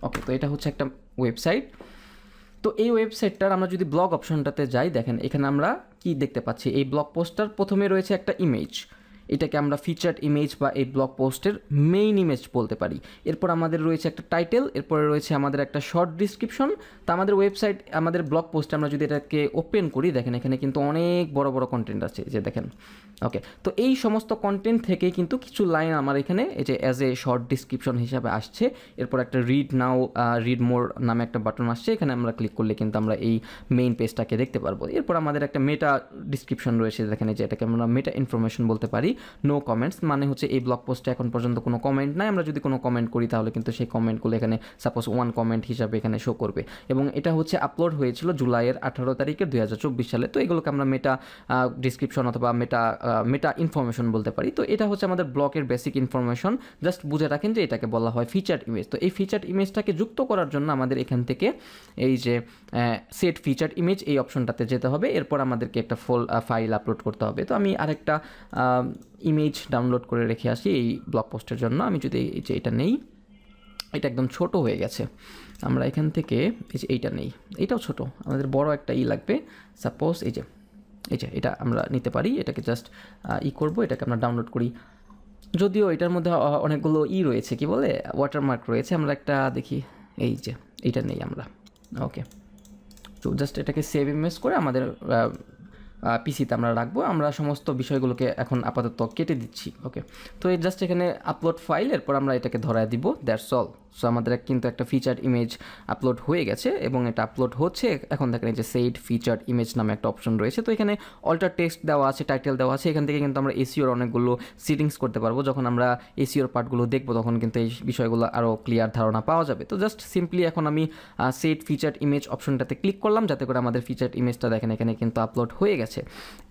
ওকে, তো এটা হচ্ছে একটা ওয়েবসাইট। তো এই ওয়েবসাইটটার আমরা যদি ব্লগ অপশনটাতে যাই, দেখেন এখানে আমরা কি দেখতে পাচ্ছি, এই ব্লগ পোস্টটার প্রথমে রয়েছে একটা ইমেজ, এটাকে আমরা ফিচার্ড ইমেজ বা এই ব্লগ পোস্টের মেইন ইমেজ বলতে পারি। এরপর আমাদের রয়েছে একটা টাইটেল, এরপরে রয়েছে আমাদের একটা শর্ট ডিসক্রিপশন। তো আমাদের ওয়েবসাইট, আমাদের ব্লগ পোস্টে আমরা যদি এটাকে ওপেন করি, দেখেন এখানে কিন্তু অনেক বড় বড় কন্টেন্ট আছে, যে দেখেন। ওকে, তো এই সমস্ত কন্টেন্ট থেকে কিন্তু কিছু লাইন আমার এখানে এই যে অ্যাজ এ শর্ট ডিসক্রিপশন হিসাবে আসছে। এরপর একটা রিড নাও রিড মোর নামে একটা বাটন আসছে, এখানে আমরা ক্লিক করলে কিন্তু আমরা এই মেইন পেজটাকে দেখতে পারবো। এরপর আমাদের একটা মেটা ডিসক্রিপশন রয়েছে, দেখেন যে এটাকে আমরা মেটা ইনফরমেশন বলতে পারি। নো কমেন্টস মানে হচ্ছে এই ব্লগ পোস্টে এখন পর্যন্ত কোনো কমেন্ট নাই, আমরা যদি কোনো কমেন্ট করি তাহলে কিন্তু সেই কমেন্টগুলো এখানে সাপোজ 1 কমেন্ট হিসাবে এখানে শো করবে। এবং এটা হচ্ছে আপলোড হয়েছিল জুলাইয়ের 18 তারিখে 2024 সালে। তো এগুলোকে আমরা মেটা ডিসক্রিপশন অথবা মেটা ইনফরমেশন বলতে পারি। তো এটা হচ্ছে আমাদের ব্লগের বেসিক ইনফরমেশন। জাস্ট বুঝে রাখেন যে এটাকে বলা হয় ফিচার্ড ইমেজ। তো এই ফিচার্ড ইমেজটাকে যুক্ত করার জন্য আমাদের এখান থেকে এই যে সেট ফিচার্ড ইমেজ এই অপশনটাতে যেতে হবে। এরপর আমাদেরকে একটা ফাইল আপলোড করতে হবে। তো আমি আরেকটা ইমেজ ডাউনলোড করে রেখে আসি এই ব্লগ পোস্টের জন্য। আমি যদি এই যে এটা নেই, এটা একদম ছোট হয়ে গেছে, আমরা এখান থেকে এই যে এইটা নেই, এইটাও ছোট, আমাদের বড় একটা লাগবে। সাপোজ এই যে এটা আমরা নিতে পারি। এটাকে জাস্ট করব, এটাকে আমরা ডাউনলোড করি। যদিও এটার মধ্যে অনেকগুলো রয়েছে, কি বলে ওয়াটারমার্ক রয়েছে। আমরা একটা দেখি, এই যে এইটা নেই আমরা। ওকে, তো জাস্ট এটাকে সেভ ইমেজ করে আমাদের পিসিতে আমরা রাখবো। আমরা সমস্ত বিষয়গুলোকে এখন আপাতত কেটে দিচ্ছি। ওকে, তো এই জাস্ট এখানে আপলোড ফাইল, এরপর আমরা এটাকে ধরায় দিব, দ্যাটস অল। সো আমাদের কিন্তু একটা ফিচার্ড ইমেজ আপলোড হয়ে গেছে এবং এটা আপলোড হচ্ছে। এখন দেখেন এই যে সেট ফিচার্ড ইমেজ নামে একটা অপশন রয়েছে। তো এখানে অল্টার টেক্সট দেওয়া আছে, টাইটেল দেওয়া আছে। এখান থেকে কিন্তু আমরা এসইওর অনেকগুলো সেটিংস করতে পারবো। যখন আমরা এসইওর পার্টগুলো দেখবো তখন কিন্তু এই বিষয়গুলো আরও ক্লিয়ার ধারণা পাওয়া যাবে। তো জাস্ট সিম্পলি এখন আমি সেট ফিচার্ড ইমেজ অপশনটাতে ক্লিক করলাম, যাতে করে আমাদের ফিচার্ড ইমেজটা দেখেন এখানে কিন্তু আপলোড হয়ে গেছে।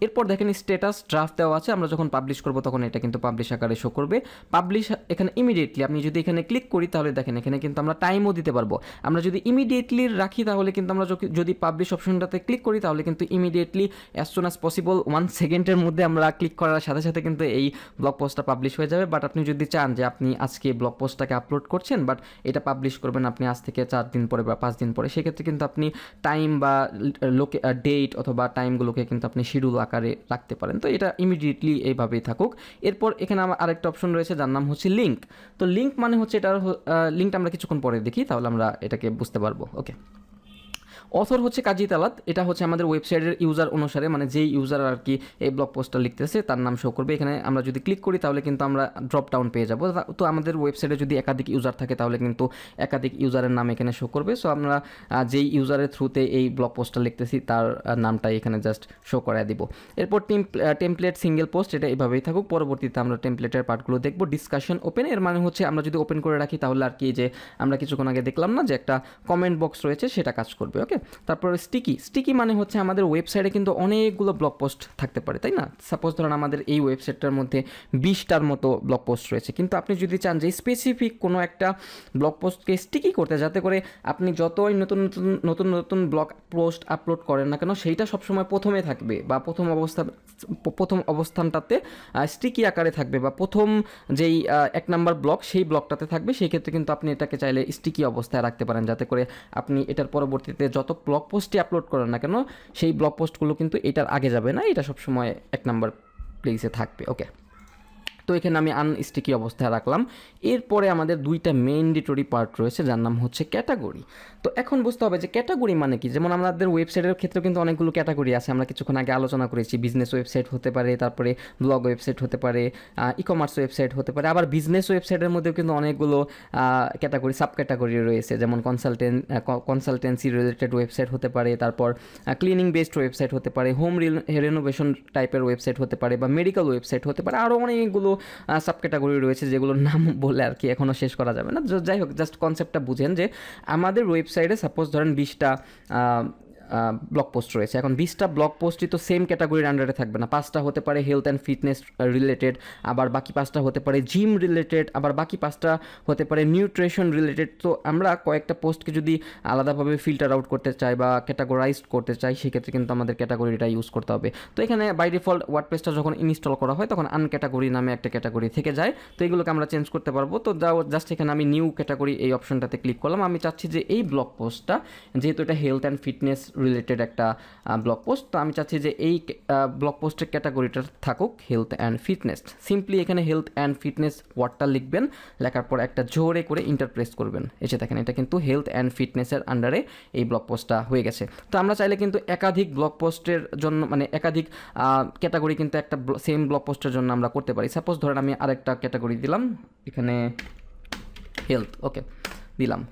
এরপর দেখেন স্ট্যাটাস ড্রাফট দেওয়া আছে। আমরা যখন পাবলিশ করবো তখন এটা কিন্তু পাবলিশ আকারে শো করবে। পাবলিশ এখানে ইমিডিয়েটলি আমি যদি এখানে ক্লিক করি তাহলে দেখেন এখানে কিন্তু আমরা টাইমও দিতে পারবো। আমরা যদি ইমিডিয়েটলি রাখি তাহলে কিন্তু আমরা যদি পাবলিশ অপশনটাতে ক্লিক করি তাহলে কিন্তু immediately as soon as possible 1 সেকেন্ডের মধ্যে আমরা ক্লিক করার সাথে সাথে কিন্তু এই ব্লগ পোস্টটা পাবলিশ হয়ে যাবে। বাট আপনি যদি চান যে আপনি আজকে ব্লগ পোস্টটাকে আপলোড করছেন বাট এটা পাবলিশ করবেন আপনি আজ থেকে 4 দিন পরে বা 5 দিন পরে, সেক্ষেত্রে কিন্তু আপনি টাইম বা ডেট অথবা টাইমগুলোকে কিন্তু আপনি শিডিউল আকারে রাখতে পারেন। তো এটা ইমিডিয়েটলি এইভাবেই থাকুক। এরপর এখানে আমার আরেকটা অপশন রয়েছে যার নাম হচ্ছে লিঙ্ক। তো লিঙ্ক মানে হচ্ছে এটার লিঙ্কটা আমরা কিছুক্ষণ পরে দেখি, তাহলে আমরা এটাকে বুঝতে পারবো। ওকে, অথর হচ্ছে কাজী তালাত। এটা হচ্ছে আমাদের ওয়েবসাইটের ইউজার অনুসারে, মানে যেই ইউজার আর কি এই ব্লগ পোস্টটা লিখতেছে তার নাম শো করবে। এখানে আমরা যদি ক্লিক করি তাহলে কিন্তু আমরা ড্রপ ডাউন পেয়ে যাবো। তো আমাদের ওয়েবসাইটে যদি একাধিক ইউজার থাকে তাহলে কিন্তু একাধিক ইউজারের নাম এখানে শো করবে। সো আমরা যেই ইউজারের থ্রুতে এই ব্লগ পোস্টটা লিখতেছি তার নামটাই এখানে জাস্ট শো করায় দিব। এরপর টেমপ্লেট সিঙ্গেল পোস্ট, এটা এইভাবেই থাকুক। পরবর্তীতে আমরা টেমপ্লেটের পার্টগুলো দেখবো। ডিসকাশন ওপেন, এর মানে হচ্ছে আমরা যদি ওপেন করে রাখি তাহলে আর কি যে আমরা কিছুক্ষণ আগে দেখলাম না যে একটা কমেন্ট বক্স রয়েছে সেটা কাজ করবে। ওকে, তারপর স্টিকি মানে হচ্ছে আমাদের ওয়েবসাইটে কিন্তু অনেকগুলো ব্লগ পোস্ট থাকতে পারে, তাই না? সাপোজ ধরুন আমাদের এই ওয়েবসাইটটার মধ্যে 20টার মতো ব্লগ পোস্ট রয়েছে, কিন্তু আপনি যদি চান যে স্পেসিফিক কোনো একটা ব্লগ পোস্টকে স্টিকি করতে, যাতে করে আপনি যতই নতুন ব্লগ পোস্ট আপলোড করেন না কেন সেইটা সবসময় প্রথমে থাকবে বা প্রথম অবস্থানটাতে স্টিকি আকারে থাকবে বা প্রথম যেই 1 নাম্বার ব্লগ সেই ব্লগটাতে থাকবে, সেই ক্ষেত্রে কিন্তু আপনি এটাকে চাইলে স্টিকি অবস্থায় রাখতে পারেন, যাতে করে আপনি এটার পরবর্তীতে যত ব্লগ পোস্টই আপলোড করেন না কেন সেই ব্লগ পোস্টগুলো কিন্তু এটার আগে যাবে না, এটা সবসময় 1 নাম্বার প্লেসে থাকবে। ওকে, তো এখানে আমি আনস্টিকি অবস্থায় রাখলাম। এরপরে আমাদের দুইটা ম্যান্ডেটরি পার্ট রয়েছে যার নাম হচ্ছে ক্যাটাগরি। তো এখন বুঝতে হবে যে ক্যাটাগরি মানে কি। যেমন আমাদের ওয়েবসাইটের ক্ষেত্রে কিন্তু অনেকগুলো ক্যাটাগরি আছে, আমরা কিছুক্ষণ আগে আলোচনা করেছি। বিজনেস ওয়েবসাইট হতে পারে, তারপরে ব্লগ ওয়েবসাইট হতে পারে, ই কমার্স ওয়েবসাইট হতে পারে। আবার বিজনেস ওয়েবসাইটের মধ্যেও কিন্তু অনেকগুলো ক্যাটাগরি, সাব ক্যাটাগরি রয়েছে। যেমন কনসালটেন্সি রিলেটেড ওয়েবসাইট হতে পারে, তারপর ক্লিনিং বেসড ওয়েবসাইট হতে পারে, হোম রেনোভেশন টাইপের ওয়েবসাইট হতে পারে, বা মেডিকেল ওয়েবসাইট হতে পারে। আরও অনেকগুলো সাব ক্যাটাগরি রয়েছে যেগুলোর নাম বলে আর কি এখনও শেষ করা যাবে না। যাই হোক, জাস্ট কনসেপ্টটা বুঝেন যে আমাদের ওয়েবসাইটে সাপোজ ধরেন 20টা ব্লগ পোস্ট রয়েছে। এখন 20টা ব্লগ পোস্টই তো সেম ক্যাটাগরির আন্ডারে থাকবে না। 5টা হতে পারে হেলথ অ্যান্ড ফিটনেস রিলেটেড, আবার বাকি 5টা হতে পারে জিম রিলেটেড, আবার বাকি 5টা হতে পারে নিউট্রিশন রিলেটেড। তো আমরা কয়েকটা পোস্টকে যদি আলাদাভাবে ফিল্টার আউট করতে চাই বা ক্যাটাগরাইজ করতে চাই, সেক্ষেত্রে কিন্তু আমাদের ক্যাটাগরিটা ইউজ করতে হবে। তো এখানে বাই ডিফল্ট ওয়ার্ডপ্রেসটা যখন ইনস্টল করা হয় তখন আনক্যাটাগরি নামে একটা ক্যাটাগরি থেকে যায়। তো এগুলোকে আমরা চেঞ্জ করতে পারবো। তো জাস্ট এখানে আমি নিউ ক্যাটাগরি এই অপশনটাতে ক্লিক করলাম। আমি চাচ্ছি যে এই ব্লগ পোস্টটা, যেহেতু এটা হেলথ অ্যান্ড ফিটনেস রিলেটেড একটা ব্লগ পোস্ট, তো আমি চাচ্ছি যে এই ব্লগ পোস্টের ক্যাটাগরিটা থাকুক হেলথ অ্যান্ড ফিটনেস। সিম্পলি এখানে হেলথ অ্যান্ড ফিটনেস ওয়ার্ডটা লিখবেন, লেখার পর একটা জোরে করে ইন্টারপ্রেস করবেন। এসে দেখেন এটা কিন্তু হেলথ অ্যান্ড ফিটনেসের আন্ডারে এই ব্লগ পোস্টটা হয়ে গেছে। তো আমরা চাইলে কিন্তু একাধিক ব্লগ পোস্টের জন্য, মানে একাধিক ক্যাটাগরি কিন্তু একটা সেম ব্লগ পোস্টের জন্য আমরা করতে পারি। সাপোজ ধরেন আমি আরেকটা ক্যাটাগরি দিলাম এখানে হেলথ, ওকে দিলাম।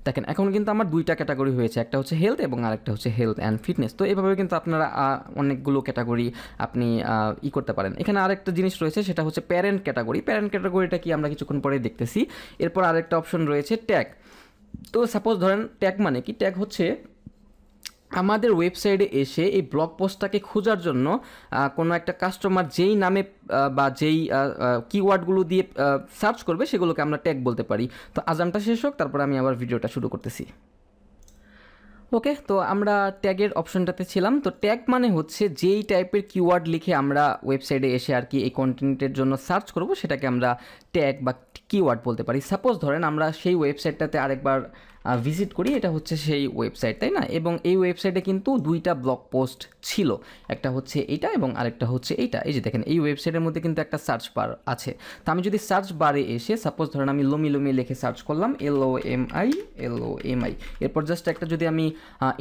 দেখেন এখন কিন্তু আমার দুইটা ক্যাটাগরি হয়েছে, একটা হচ্ছে হেলথ এবং আরেকটা হচ্ছে হেলথ অ্যান্ড ফিটনেস। তো এভাবে কিন্তু আপনারা অনেকগুলো ক্যাটাগরি আপনি করতে পারেন। এখানে আরেকটা জিনিস রয়েছে, সেটা হচ্ছে প্যারেন্ট ক্যাটাগরি। প্যারেন্ট ক্যাটাগরিটা কি আমরা কিছুক্ষণ পরে দেখতেছি। এরপর আরেকটা অপশন রয়েছে ট্যাগ। তো সাপোজ ধরেন ট্যাগ মানে কি, ট্যাগ হচ্ছে আমাদের ওয়েবসাইটে এসে এই ব্লগ পোস্টটাকে খোঁজার জন্য কোনো একটা কাস্টমার যেই নামে বা যেই কিওয়ার্ডগুলো দিয়ে সার্চ করবে সেগুলোকে আমরা ট্যাগ বলতে পারি। তো আজানটা শেষ হোক, তারপর আমি আবার ভিডিওটা শুরু করতেছি। ওকে, তো আমরা ট্যাগের অপশনটাতে ছিলাম। তো ট্যাগ মানে হচ্ছে যেই টাইপের কিওয়ার্ড লিখে আমরা ওয়েবসাইটে এসে আর কি এই কন্টেন্টের জন্য সার্চ করব, সেটাকে আমরা ট্যাগ বা কিওয়ার্ড বলতে পারি। সাপোজ ধরেন আমরা সেই ওয়েবসাইটটাতে আরেকবার ভিজিট করি, এটা হচ্ছে সেই ওয়েবসাইট, তাই না? এবং এই ওয়েবসাইটে কিন্তু দুইটা ব্লগ পোস্ট ছিল, একটা হচ্ছে এইটা এবং আরেকটা হচ্ছে এইটা। এই যে দেখেন এই ওয়েবসাইটের মধ্যে কিন্তু একটা সার্চ বার আছে। তো আমি যদি সার্চ বারে এসে সাপোজ ধরেন আমি লোমি লোমি লিখে সার্চ করলাম, LOMI, এরপর জাস্ট একটা যদি আমি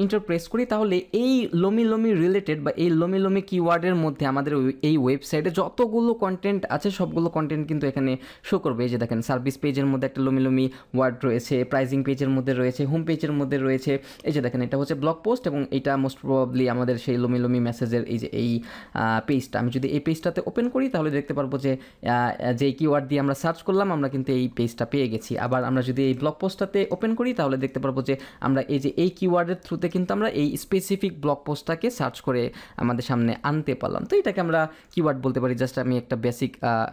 ইন্টার প্রেস করি, তাহলে এই লোমি লোমি রিলেটেড বা এই লোমি লোমি কিওয়ার্ডের মধ্যে আমাদের এই ওয়েবসাইটে যতগুলো কন্টেন্ট আছে সবগুলো কন্টেন্ট কিন্তু এখানে শো করবে। এই যে দেখেন সার্ভিস পেজের মধ্যে একটা লোমি লোমি ওয়ার্ড রয়েছে, প্রাইজিং পেজের মধ্যে রয়েছে, হোম পেজের মধ্যে রয়েছে। এই যে দেখেন এটা হচ্ছে ব্লগ পোস্ট এবং এটা মোস্ট প্রবাবলি আমাদের সেই লোমি লোমি মেসেজের এই যে এই পেজটা। আমি যদি এই পেজটাতে ওপেন করি তাহলে দেখতে পারবো যে যেই কিওয়ার্ড দিয়ে আমরা সার্চ করলাম আমরা কিন্তু এই পেজটা পেয়ে গেছি। আবার আমরা যদি এই ব্লগ পোস্টটাতে ওপেন করি তাহলে দেখতে পারবো যে আমরা এই যে এই কিওয়ার্ডের থ্রুতে কিন্তু আমরা এই স্পেসিফিক ব্লগ পোস্টটাকে সার্চ করে আমাদের সামনে আনতে পারলাম। তো এটাকে আমরা কিওয়ার্ড বলতে পারি। জাস্ট আমি একটা বেসিক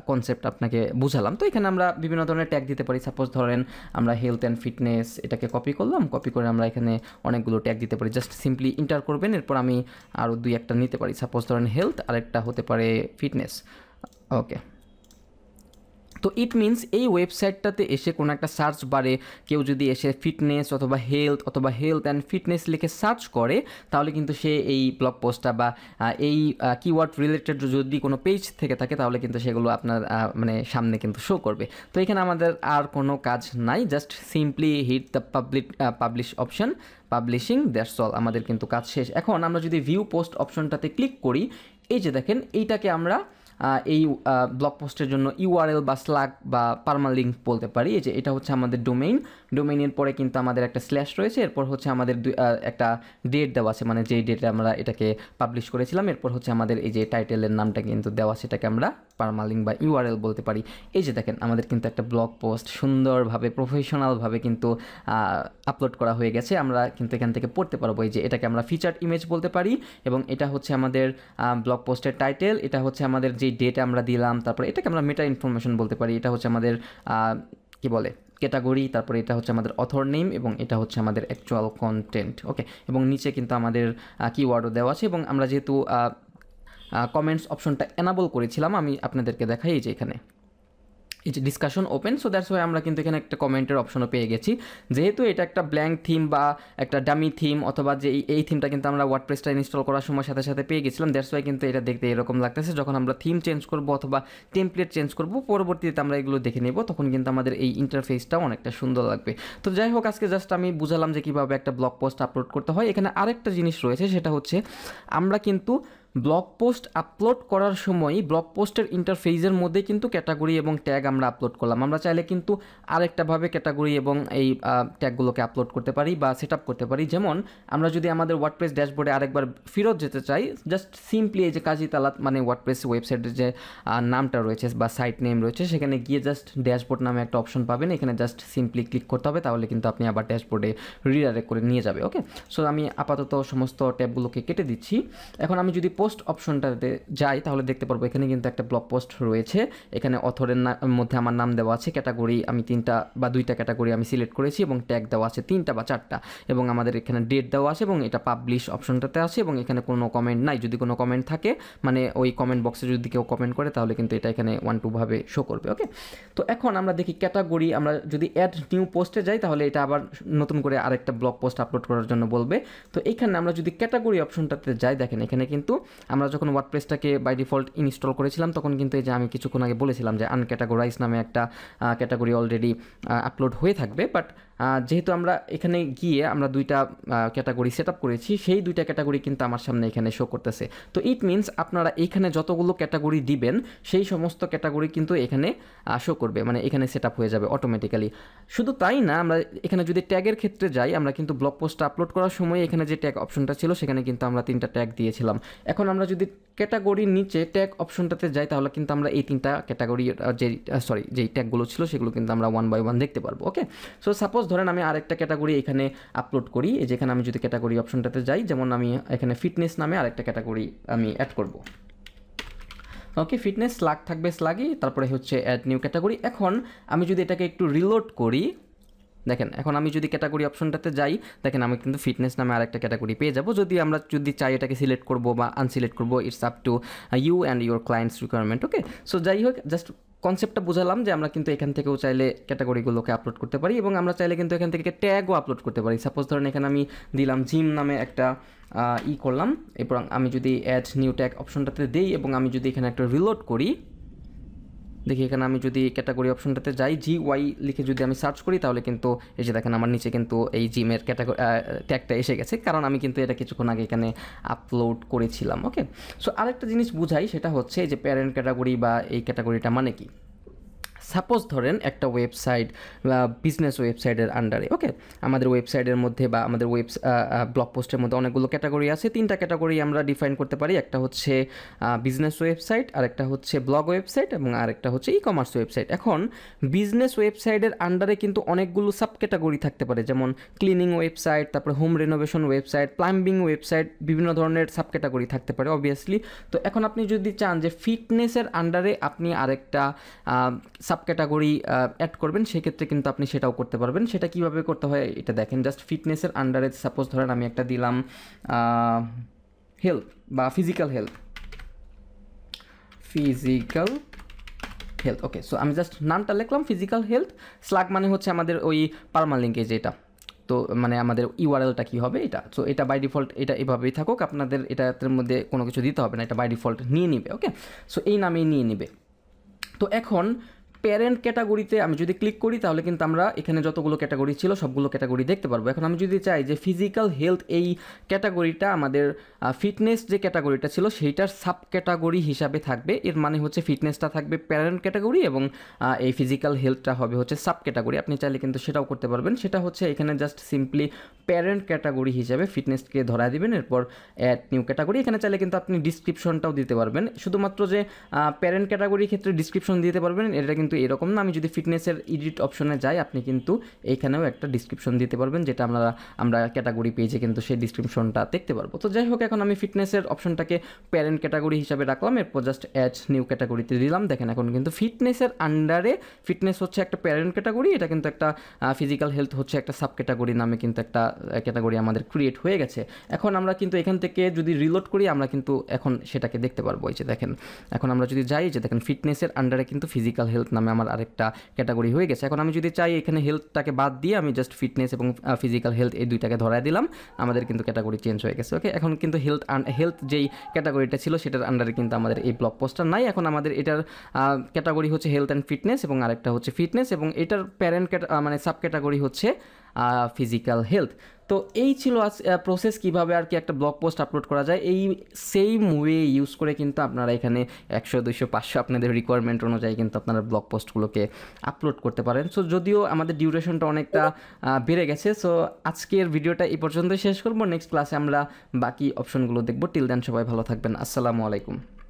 কনসেপ্ট আপনাকে বুঝালাম। তো এখানে আমরা বিভিন্ন ধরনের ট্যাগ দিতে পারি। সাপোজ ধরেন আমরা হেলথ অ্যান্ড ফিটনেস এটাকে কপি করলাম, কপি করে আমরা এখানে অনেকগুলো ট্যাগ দিতে পারি। জাস্ট সিম্পলি ইন্টার করবেন, এরপর আমি আরও দুই একটা নিতে পারি। সাপোজ ধরেন হেলথ, আরেকটা হতে পারে ফিটনেস। ওকে, তো ইট মিনস এই ওয়েবসাইটটাতে এসে কোনো একটা সার্চ বারে কেউ যদি এসে ফিটনেস অথবা হেলথ অ্যান্ড ফিটনেস লিখে সার্চ করে, তাহলে কিন্তু সে এই ব্লগ পোস্টটা বা এই কিওয়ার্ড রিলেটেড যদি কোনো পেজ থেকে থাকে তাহলে কিন্তু সেগুলো আপনার মানে সামনে কিন্তু শো করবে। তো এখানে আমাদের আর কোনো কাজ নাই, just simply hit the publish option, publishing, that's all. আমাদের কিন্তু কাজ শেষ। এখন আমরা যদি ভিউ পোস্ট অপশনটাতে ক্লিক করি, এই যে দেখেন এইটাকে আমরা এই ব্লগ পোস্টের জন্য ইউআরএল বা স্ল্যাগ বা পারমালিঙ্ক বলতে পারি। এই যে এটা হচ্ছে আমাদের ডোমেইনের পরে কিন্তু আমাদের একটা স্ল্যাশ রয়েছে, এরপর হচ্ছে আমাদের একটা ডেট দেওয়া আছে, মানে যেই ডেটে আমরা এটাকে পাবলিশ করেছিলাম। এরপর হচ্ছে আমাদের এই যে টাইটেলের নামটা কিন্তু দেওয়া, সেটাকে আমরা পারমালিঙ্ক বা ইউআরএল বলতে পারি। এই যে দেখেন আমাদের কিন্তু একটা ব্লগ পোস্ট সুন্দরভাবে প্রফেশনালভাবে কিন্তু আপলোড করা হয়ে গেছে। আমরা কিন্তু এখান থেকে পড়তে পারবো। এই যে এটাকে আমরা ফিচার্ড ইমেজ বলতে পারি এবং এটা হচ্ছে আমাদের ব্লগ পোস্টের টাইটেল, এটা হচ্ছে আমাদের যে ডেট আমরা দিলাম, তারপরে এটাকে আমরা মেটা ইনফরমেশন বলতে পারি। এটা হচ্ছে আমাদের কি বলে ক্যাটাগরি, তারপরে এটা হচ্ছে আমাদের অথর নেম এবং এটা হচ্ছে আমাদের অ্যাকচুয়াল কন্টেন্ট। ওকে, এবং নিচে কিন্তু আমাদের কিওয়ার্ডও দেওয়া আছে। এবং আমরা যেহেতু কমেন্টস অপশনটা এনাবল করেছিলাম, আমি আপনাদেরকে দেখাই যে এখানে এই যে discussion open, so that's why আমরা কিন্তু এখানে একটা কমেন্টের অপশনও পেয়ে গেছি। যেহেতু এটা একটা ব্ল্যাঙ্ক থিম বা একটা ডামি থিম অথবা যে এই থিমটা কিন্তু আমরা ওয়ার্ডপ্রেসটা ইনস্টল করার সময় সাথে সাথে পেয়ে গেছিলাম, দ্যাটস ওয়াই কিন্তু এটা দেখতে এরকম লাগতেছে। যখন আমরা থিম চেঞ্জ করব অথবা টেমপ্লেট চেঞ্জ করব, পরবর্তীতে আমরা এগুলো দেখে নেব, তখন কিন্তু আমাদের এই ইন্টারফেসটাও অনেকটা সুন্দর লাগবে। তো যাই হোক, আজকে জাস্ট আমি বুঝালাম যে কীভাবে একটা ব্লগ পোস্ট আপলোড করতে হয়। এখানে আরেকটা জিনিস রয়েছে, সেটা হচ্ছে আমরা কিন্তু ব্লগ পোস্ট আপলোড করার সময় ব্লগ পোস্টের ইন্টারফেসের মধ্যে কিন্তু ক্যাটাগরি এবং ট্যাগ আমরা আপলোড করলাম। আমরা চাইলে কিন্তু আরেকটাভাবে ক্যাটাগরি এবং এই ট্যাগগুলোকে আপলোড করতে পারি বা সেট আপ করতে পারি। যেমন আমরা যদি আমাদের ওয়ার্ডপ্রেস ড্যাশবোর্ডে আরেকবার ফেরত যেতে চাই, জাস্ট সিম্পলি এই যে কাজী তালাত মানে ওয়ার্ডপ্রেস ওয়েবসাইটের যে নামটা রয়েছে বা সাইট নেম রয়েছে, সেখানে গিয়ে জাস্ট ড্যাশবোর্ড নামে একটা অপশন পাবেন। এখানে জাস্ট সিম্পলি ক্লিক করতে হবে, তাহলে কিন্তু আপনি আবার ড্যাশবোর্ডে রিডাইরেক্ট করে নিয়ে যাবে। ওকে, সো আমি আপাতত সমস্ত ট্যাবগুলোকে কেটে দিচ্ছি। এখন আমি যদি পোস্ট অপশনটাতে যাই, তাহলে দেখতে পারবো এখানে কিন্তু একটা ব্লগ পোস্ট রয়েছে। এখানে অথরের মধ্যে আমার নাম দেওয়া আছে, ক্যাটাগরি আমি 3টা বা 2টা ক্যাটাগরি আমি সিলেক্ট করেছি এবং ট্যাগ দেওয়া আছে 3টা বা 4টা, এবং আমাদের এখানে ডেট দেওয়া আছে এবং এটা পাবলিশ অপশনটাতে আছে এবং এখানে কোনো কমেন্ট নাই। যদি কোনো কমেন্ট থাকে, মানে ওই কমেন্ট বক্সে যদি কেউ কমেন্ট করে, তাহলে কিন্তু এটা এখানে 1-2 ভাবে শো করবে। ওকে, তো এখন আমরা দেখি ক্যাটাগরি, আমরা যদি অ্যাড নিউ পোস্টে যাই, তাহলে এটা আবার নতুন করে আরেকটা ব্লগ পোস্ট আপলোড করার জন্য বলবে। তো এইখানে আমরা যদি ক্যাটাগরি অপশনটাতে যাই, দেখেন এখানে কিন্তু আমরা যখন ওয়ার্ডপ্রেসটাকে বাই ডিফল্ট ইনস্টল করেছিলাম, তখন কিন্তু এই যে আমি কিছুক্ষণ আগে বলেছিলাম যে আনক্যাটাগরাইজ নামে একটা ক্যাটাগরি অলরেডি আপলোড হয়ে থাকবে। বাট যেহেতু আমরা এখানে গিয়ে আমরা 2টা ক্যাটাগরি সেট আপ করেছি, সেই 2টা ক্যাটাগরি কিন্তু আমার সামনে এখানে শো করতেছে। তো ইট মিনস আপনারা এখানে যতগুলো ক্যাটাগরি দিবেন, সেই সমস্ত ক্যাটাগরি কিন্তু এখানে শো করবে, মানে এখানে সেট আপ হয়ে যাবে অটোমেটিক্যালি। শুধু তাই না, আমরা এখানে যদি ট্যাগের ক্ষেত্রে যাই, আমরা কিন্তু ব্লগ পোস্টটা আপলোড করার সময় এখানে যে ট্যাগ অপশনটা ছিল, সেখানে কিন্তু আমরা 3টা ট্যাগ দিয়েছিলাম। এখন আমরা যদি ক্যাটাগরির নিচে ট্যাগ অপশনটাতে যাই, তাহলে কিন্তু আমরা এই 3টা ক্যাটাগরি যেই ট্যাগগুলো ছিল, সেগুলো কিন্তু আমরা 1 by 1 দেখতে পারবো। ওকে, সো সাপোজ ধরেন আমি আরেকটা ক্যাটাগরি এখানে আপলোড করি। এই যেখানে আমি যদি ক্যাটাগরি অপশনটাতে যাই, যেমন আমি এখানে ফিটনেস নামে আরেকটা ক্যাটাগরি আমি অ্যাড করব। ওকে, ফিটনেস স্লাগ থাকবে স্লাগই, তারপরে হচ্ছে অ্যাড নিউ ক্যাটাগরি। এখন আমি যদি এটাকে একটু রিলোড করি, দেখেন এখন আমি যদি ক্যাটাগরি অপশনটাতে যাই, দেখেন আমি কিন্তু ফিটনেস নামে আরেকটা ক্যাটাগরি পেয়ে যাব। আমরা যদি চাই এটাকে সিলেক্ট করব বা আনসিলেক্ট করব, it's up to you and your clients requirement. Okay, so যাই হোক, জাস্ট কনসেপ্টটা বুঝালাম যে আমরা কিন্তু এখান থেকেও চাইলে ক্যাটাগরিগুলোকে আপলোড করতে পারি এবং আমরা চাইলে কিন্তু এখান থেকে ট্যাগও আপলোড করতে পারি। সাপোজ ধরেন এখানে আমি দিলাম জিম নামে একটা করলাম, এবং আমি যদি অ্যাড নিউ ট্যাগ অপশনটাতে দিই এবং আমি যদি এখানে একটা রিলোড করি, দেখি এখানে আমি যদি ক্যাটাগরি অপশনটাতে যাই, GY লিখে যদি আমি সার্চ করি, তাহলে কিন্তু এই যে দেখেন আমার নিচে কিন্তু এই জিমের ক্যাটাগরি ট্যাগটা এসে গেছে, কারণ আমি কিন্তু এটা কিছুক্ষণ আগে এখানে আপলোড করেছিলাম। ওকে, সো আরেকটা জিনিস বুঝাই, সেটা হচ্ছে যে প্যারেন্ট ক্যাটাগরি বা এই ক্যাটাগরিটা মানে কি। সাপোজ ধরেন একটা ওয়েবসাইট বা বিজনেস ওয়েবসাইটের আন্ডারে, ওকে, আমাদের ওয়েবসাইটের মধ্যে বা আমাদের ব্লগ পোস্টের মধ্যে অনেকগুলো ক্যাটাগরি আছে। 3টা ক্যাটাগরি আমরা ডিফাইন করতে পারি, একটা হচ্ছে বিজনেস ওয়েবসাইট, আরেকটা হচ্ছে ব্লগ ওয়েবসাইট এবং আরেকটা হচ্ছে ই কমার্স ওয়েবসাইট। এখন বিজনেস ওয়েবসাইটের আন্ডারে কিন্তু অনেকগুলো সাব ক্যাটাগরি থাকতে পারে, যেমন ক্লিনিং ওয়েবসাইট, তারপরে home renovation website, plumbing website, বিভিন্ন ধরনের সাব ক্যাটাগরি থাকতে পারে অবভিয়াসলি। তো এখন আপনি যদি চান যে ফিটনেসের আন্ডারে আপনি আরেকটা সাব ক্যাটাগরি অ্যাড করবেন, সেক্ষেত্রে কিন্তু আপনি সেটাও করতে পারবেন। সেটা কিভাবে করতে হয় এটা দেখেন, জাস্ট ফিটনেসের আন্ডারে সাপোজ ধরেন আমি একটা দিলাম হেলথ বা ফিজিক্যাল হেলথ। ওকে, সো আমি জাস্ট নামটা লিখলাম ফিজিক্যাল হেলথ, স্লাগ মানে হচ্ছে আমাদের ওই পারমালিঙ্কে যেটা, তো মানে আমাদের ইউআরএলটা কী হবে এটা। সো এটা বাই ডিফল্ট এটা এভাবেই থাকুক, আপনাদের এটার মধ্যে কোনো কিছু দিতে হবে না, এটা বাই ডিফল্ট নিয়ে নিবে। ওকে, সো এই নামেই নিয়ে নিবে। তো এখন প্যারেন্ট ক্যাটাগরিতে আমি যদি ক্লিক করি, তাহলে কিন্তু আমরা এখানে যতগুলো ক্যাটাগরি ছিল সবগুলো ক্যাটাগরি দেখতে পারবো। এখন আমি যদি চাই যে ফিজিক্যাল হেলথ এই ক্যাটাগরিটা আমাদের ফিটনেস যে ক্যাটাগরিটা ছিল সেইটার সাব ক্যাটাগরি হিসাবে থাকবে, এর মানে হচ্ছে ফিটনেসটা থাকবে প্যারেন্ট ক্যাটাগরি এবং এই ফিজিক্যাল হেলথটা হবে হচ্ছে সাব ক্যাটাগরি। আপনি চাইলে কিন্তু সেটাও করতে পারবেন। সেটা হচ্ছে এখানে জাস্ট সিম্পলি প্যারেন্ট ক্যাটাগরি হিসাবে ফিটনেসকে ধরায় দিবেন, এরপর অ্যাড নিউ ক্যাটাগরি। এখানে চাইলে কিন্তু আপনি ডিসক্রিপশনটাও দিতে পারবেন। শুধুমাত্র যে প্যারেন্ট ক্যাটাগরির ক্ষেত্রে ডিসক্রিপশন দিতে পারবেন এটা কিন্তু এরকম না। আমি যদি ফিটনেসের এডিট অপশনে যাই, আপনি কিন্তু এইখানেও একটা ডিসক্রিপশন দিতে পারবেন, যেটা আমরা ক্যাটাগরি পেজে কিন্তু সেই ডিসক্রিপশনটা দেখতে পারবো। তো যাই হোক, এখন আমি ফিটনেসের অপশনটাকে প্যারেন্ট ক্যাটাগরি হিসাবে রাখলাম, এরপর জাস্ট অ্যাড নিউ ক্যাটাগরিতে দিলাম। দেখেন এখন কিন্তু ফিটনেসের আন্ডারে ফিটনেস হচ্ছে একটা প্যারেন্ট ক্যাটাগরি, এটা কিন্তু একটা ফিজিক্যাল হেলথ হচ্ছে একটা সাব ক্যাটাগরি নামে কিন্তু একটা ক্যাটাগরি আমাদের ক্রিয়েট হয়ে গেছে। এখন আমরা কিন্তু এখান থেকে যদি রিলোড করি, আমরা কিন্তু এখন সেটাকে দেখতে পারবো। এই যে দেখেন এখন আমরা যদি যাই, যে দেখেন ফিটনেসের আন্ডারে কিন্তু ফিজিক্যাল হেলথ নামে নামে আমার আরেকটা ক্যাটাগরি হয়ে গেছে। এখন আমি যদি চাই এখানে হেলথটাকে বাদ দিয়ে আমি জাস্ট ফিটনেস এবং ফিজিক্যাল হেলথ এই দুইটাকে ধরায় দিলাম, আমাদের কিন্তু ক্যাটাগরি চেঞ্জ হয়ে গেছে। ওকে, এখন কিন্তু হেলথ যেই ক্যাটাগরিটা ছিল সেটার আন্ডারে কিন্তু আমাদের এই ব্লগ পোস্টটা নাই। এখন আমাদের এটার ক্যাটাগরি হচ্ছে হেলথ অ্যান্ড ফিটনেস এবং আরেকটা হচ্ছে ফিটনেস, এবং এটার প্যারেন্ট মানে সাব ক্যাটাগরি হচ্ছে ফিজিক্যাল হেলথ। তো এই ছিল আজ প্রসেস কীভাবে আর কি একটা ব্লগ পোস্ট আপলোড করা যায়। এই সেম ওয়ে ইউজ করে কিন্তু আপনারা এখানে 100, 200, 500 আপনাদের রিকোয়ারমেন্ট অনুযায়ী কিন্তু আপনারা ব্লগ পোস্টগুলোকে আপলোড করতে পারেন। সো যদিও আমাদের ডিউরেশনটা অনেকটা বেড়ে গেছে, সো আজকের ভিডিওটা এই পর্যন্তই শেষ করবো। নেক্সট ক্লাসে আমরা বাকি অপশনগুলো দেখবো। টিল দেন সবাই ভালো থাকবেন। আসসালামু আলাইকুম।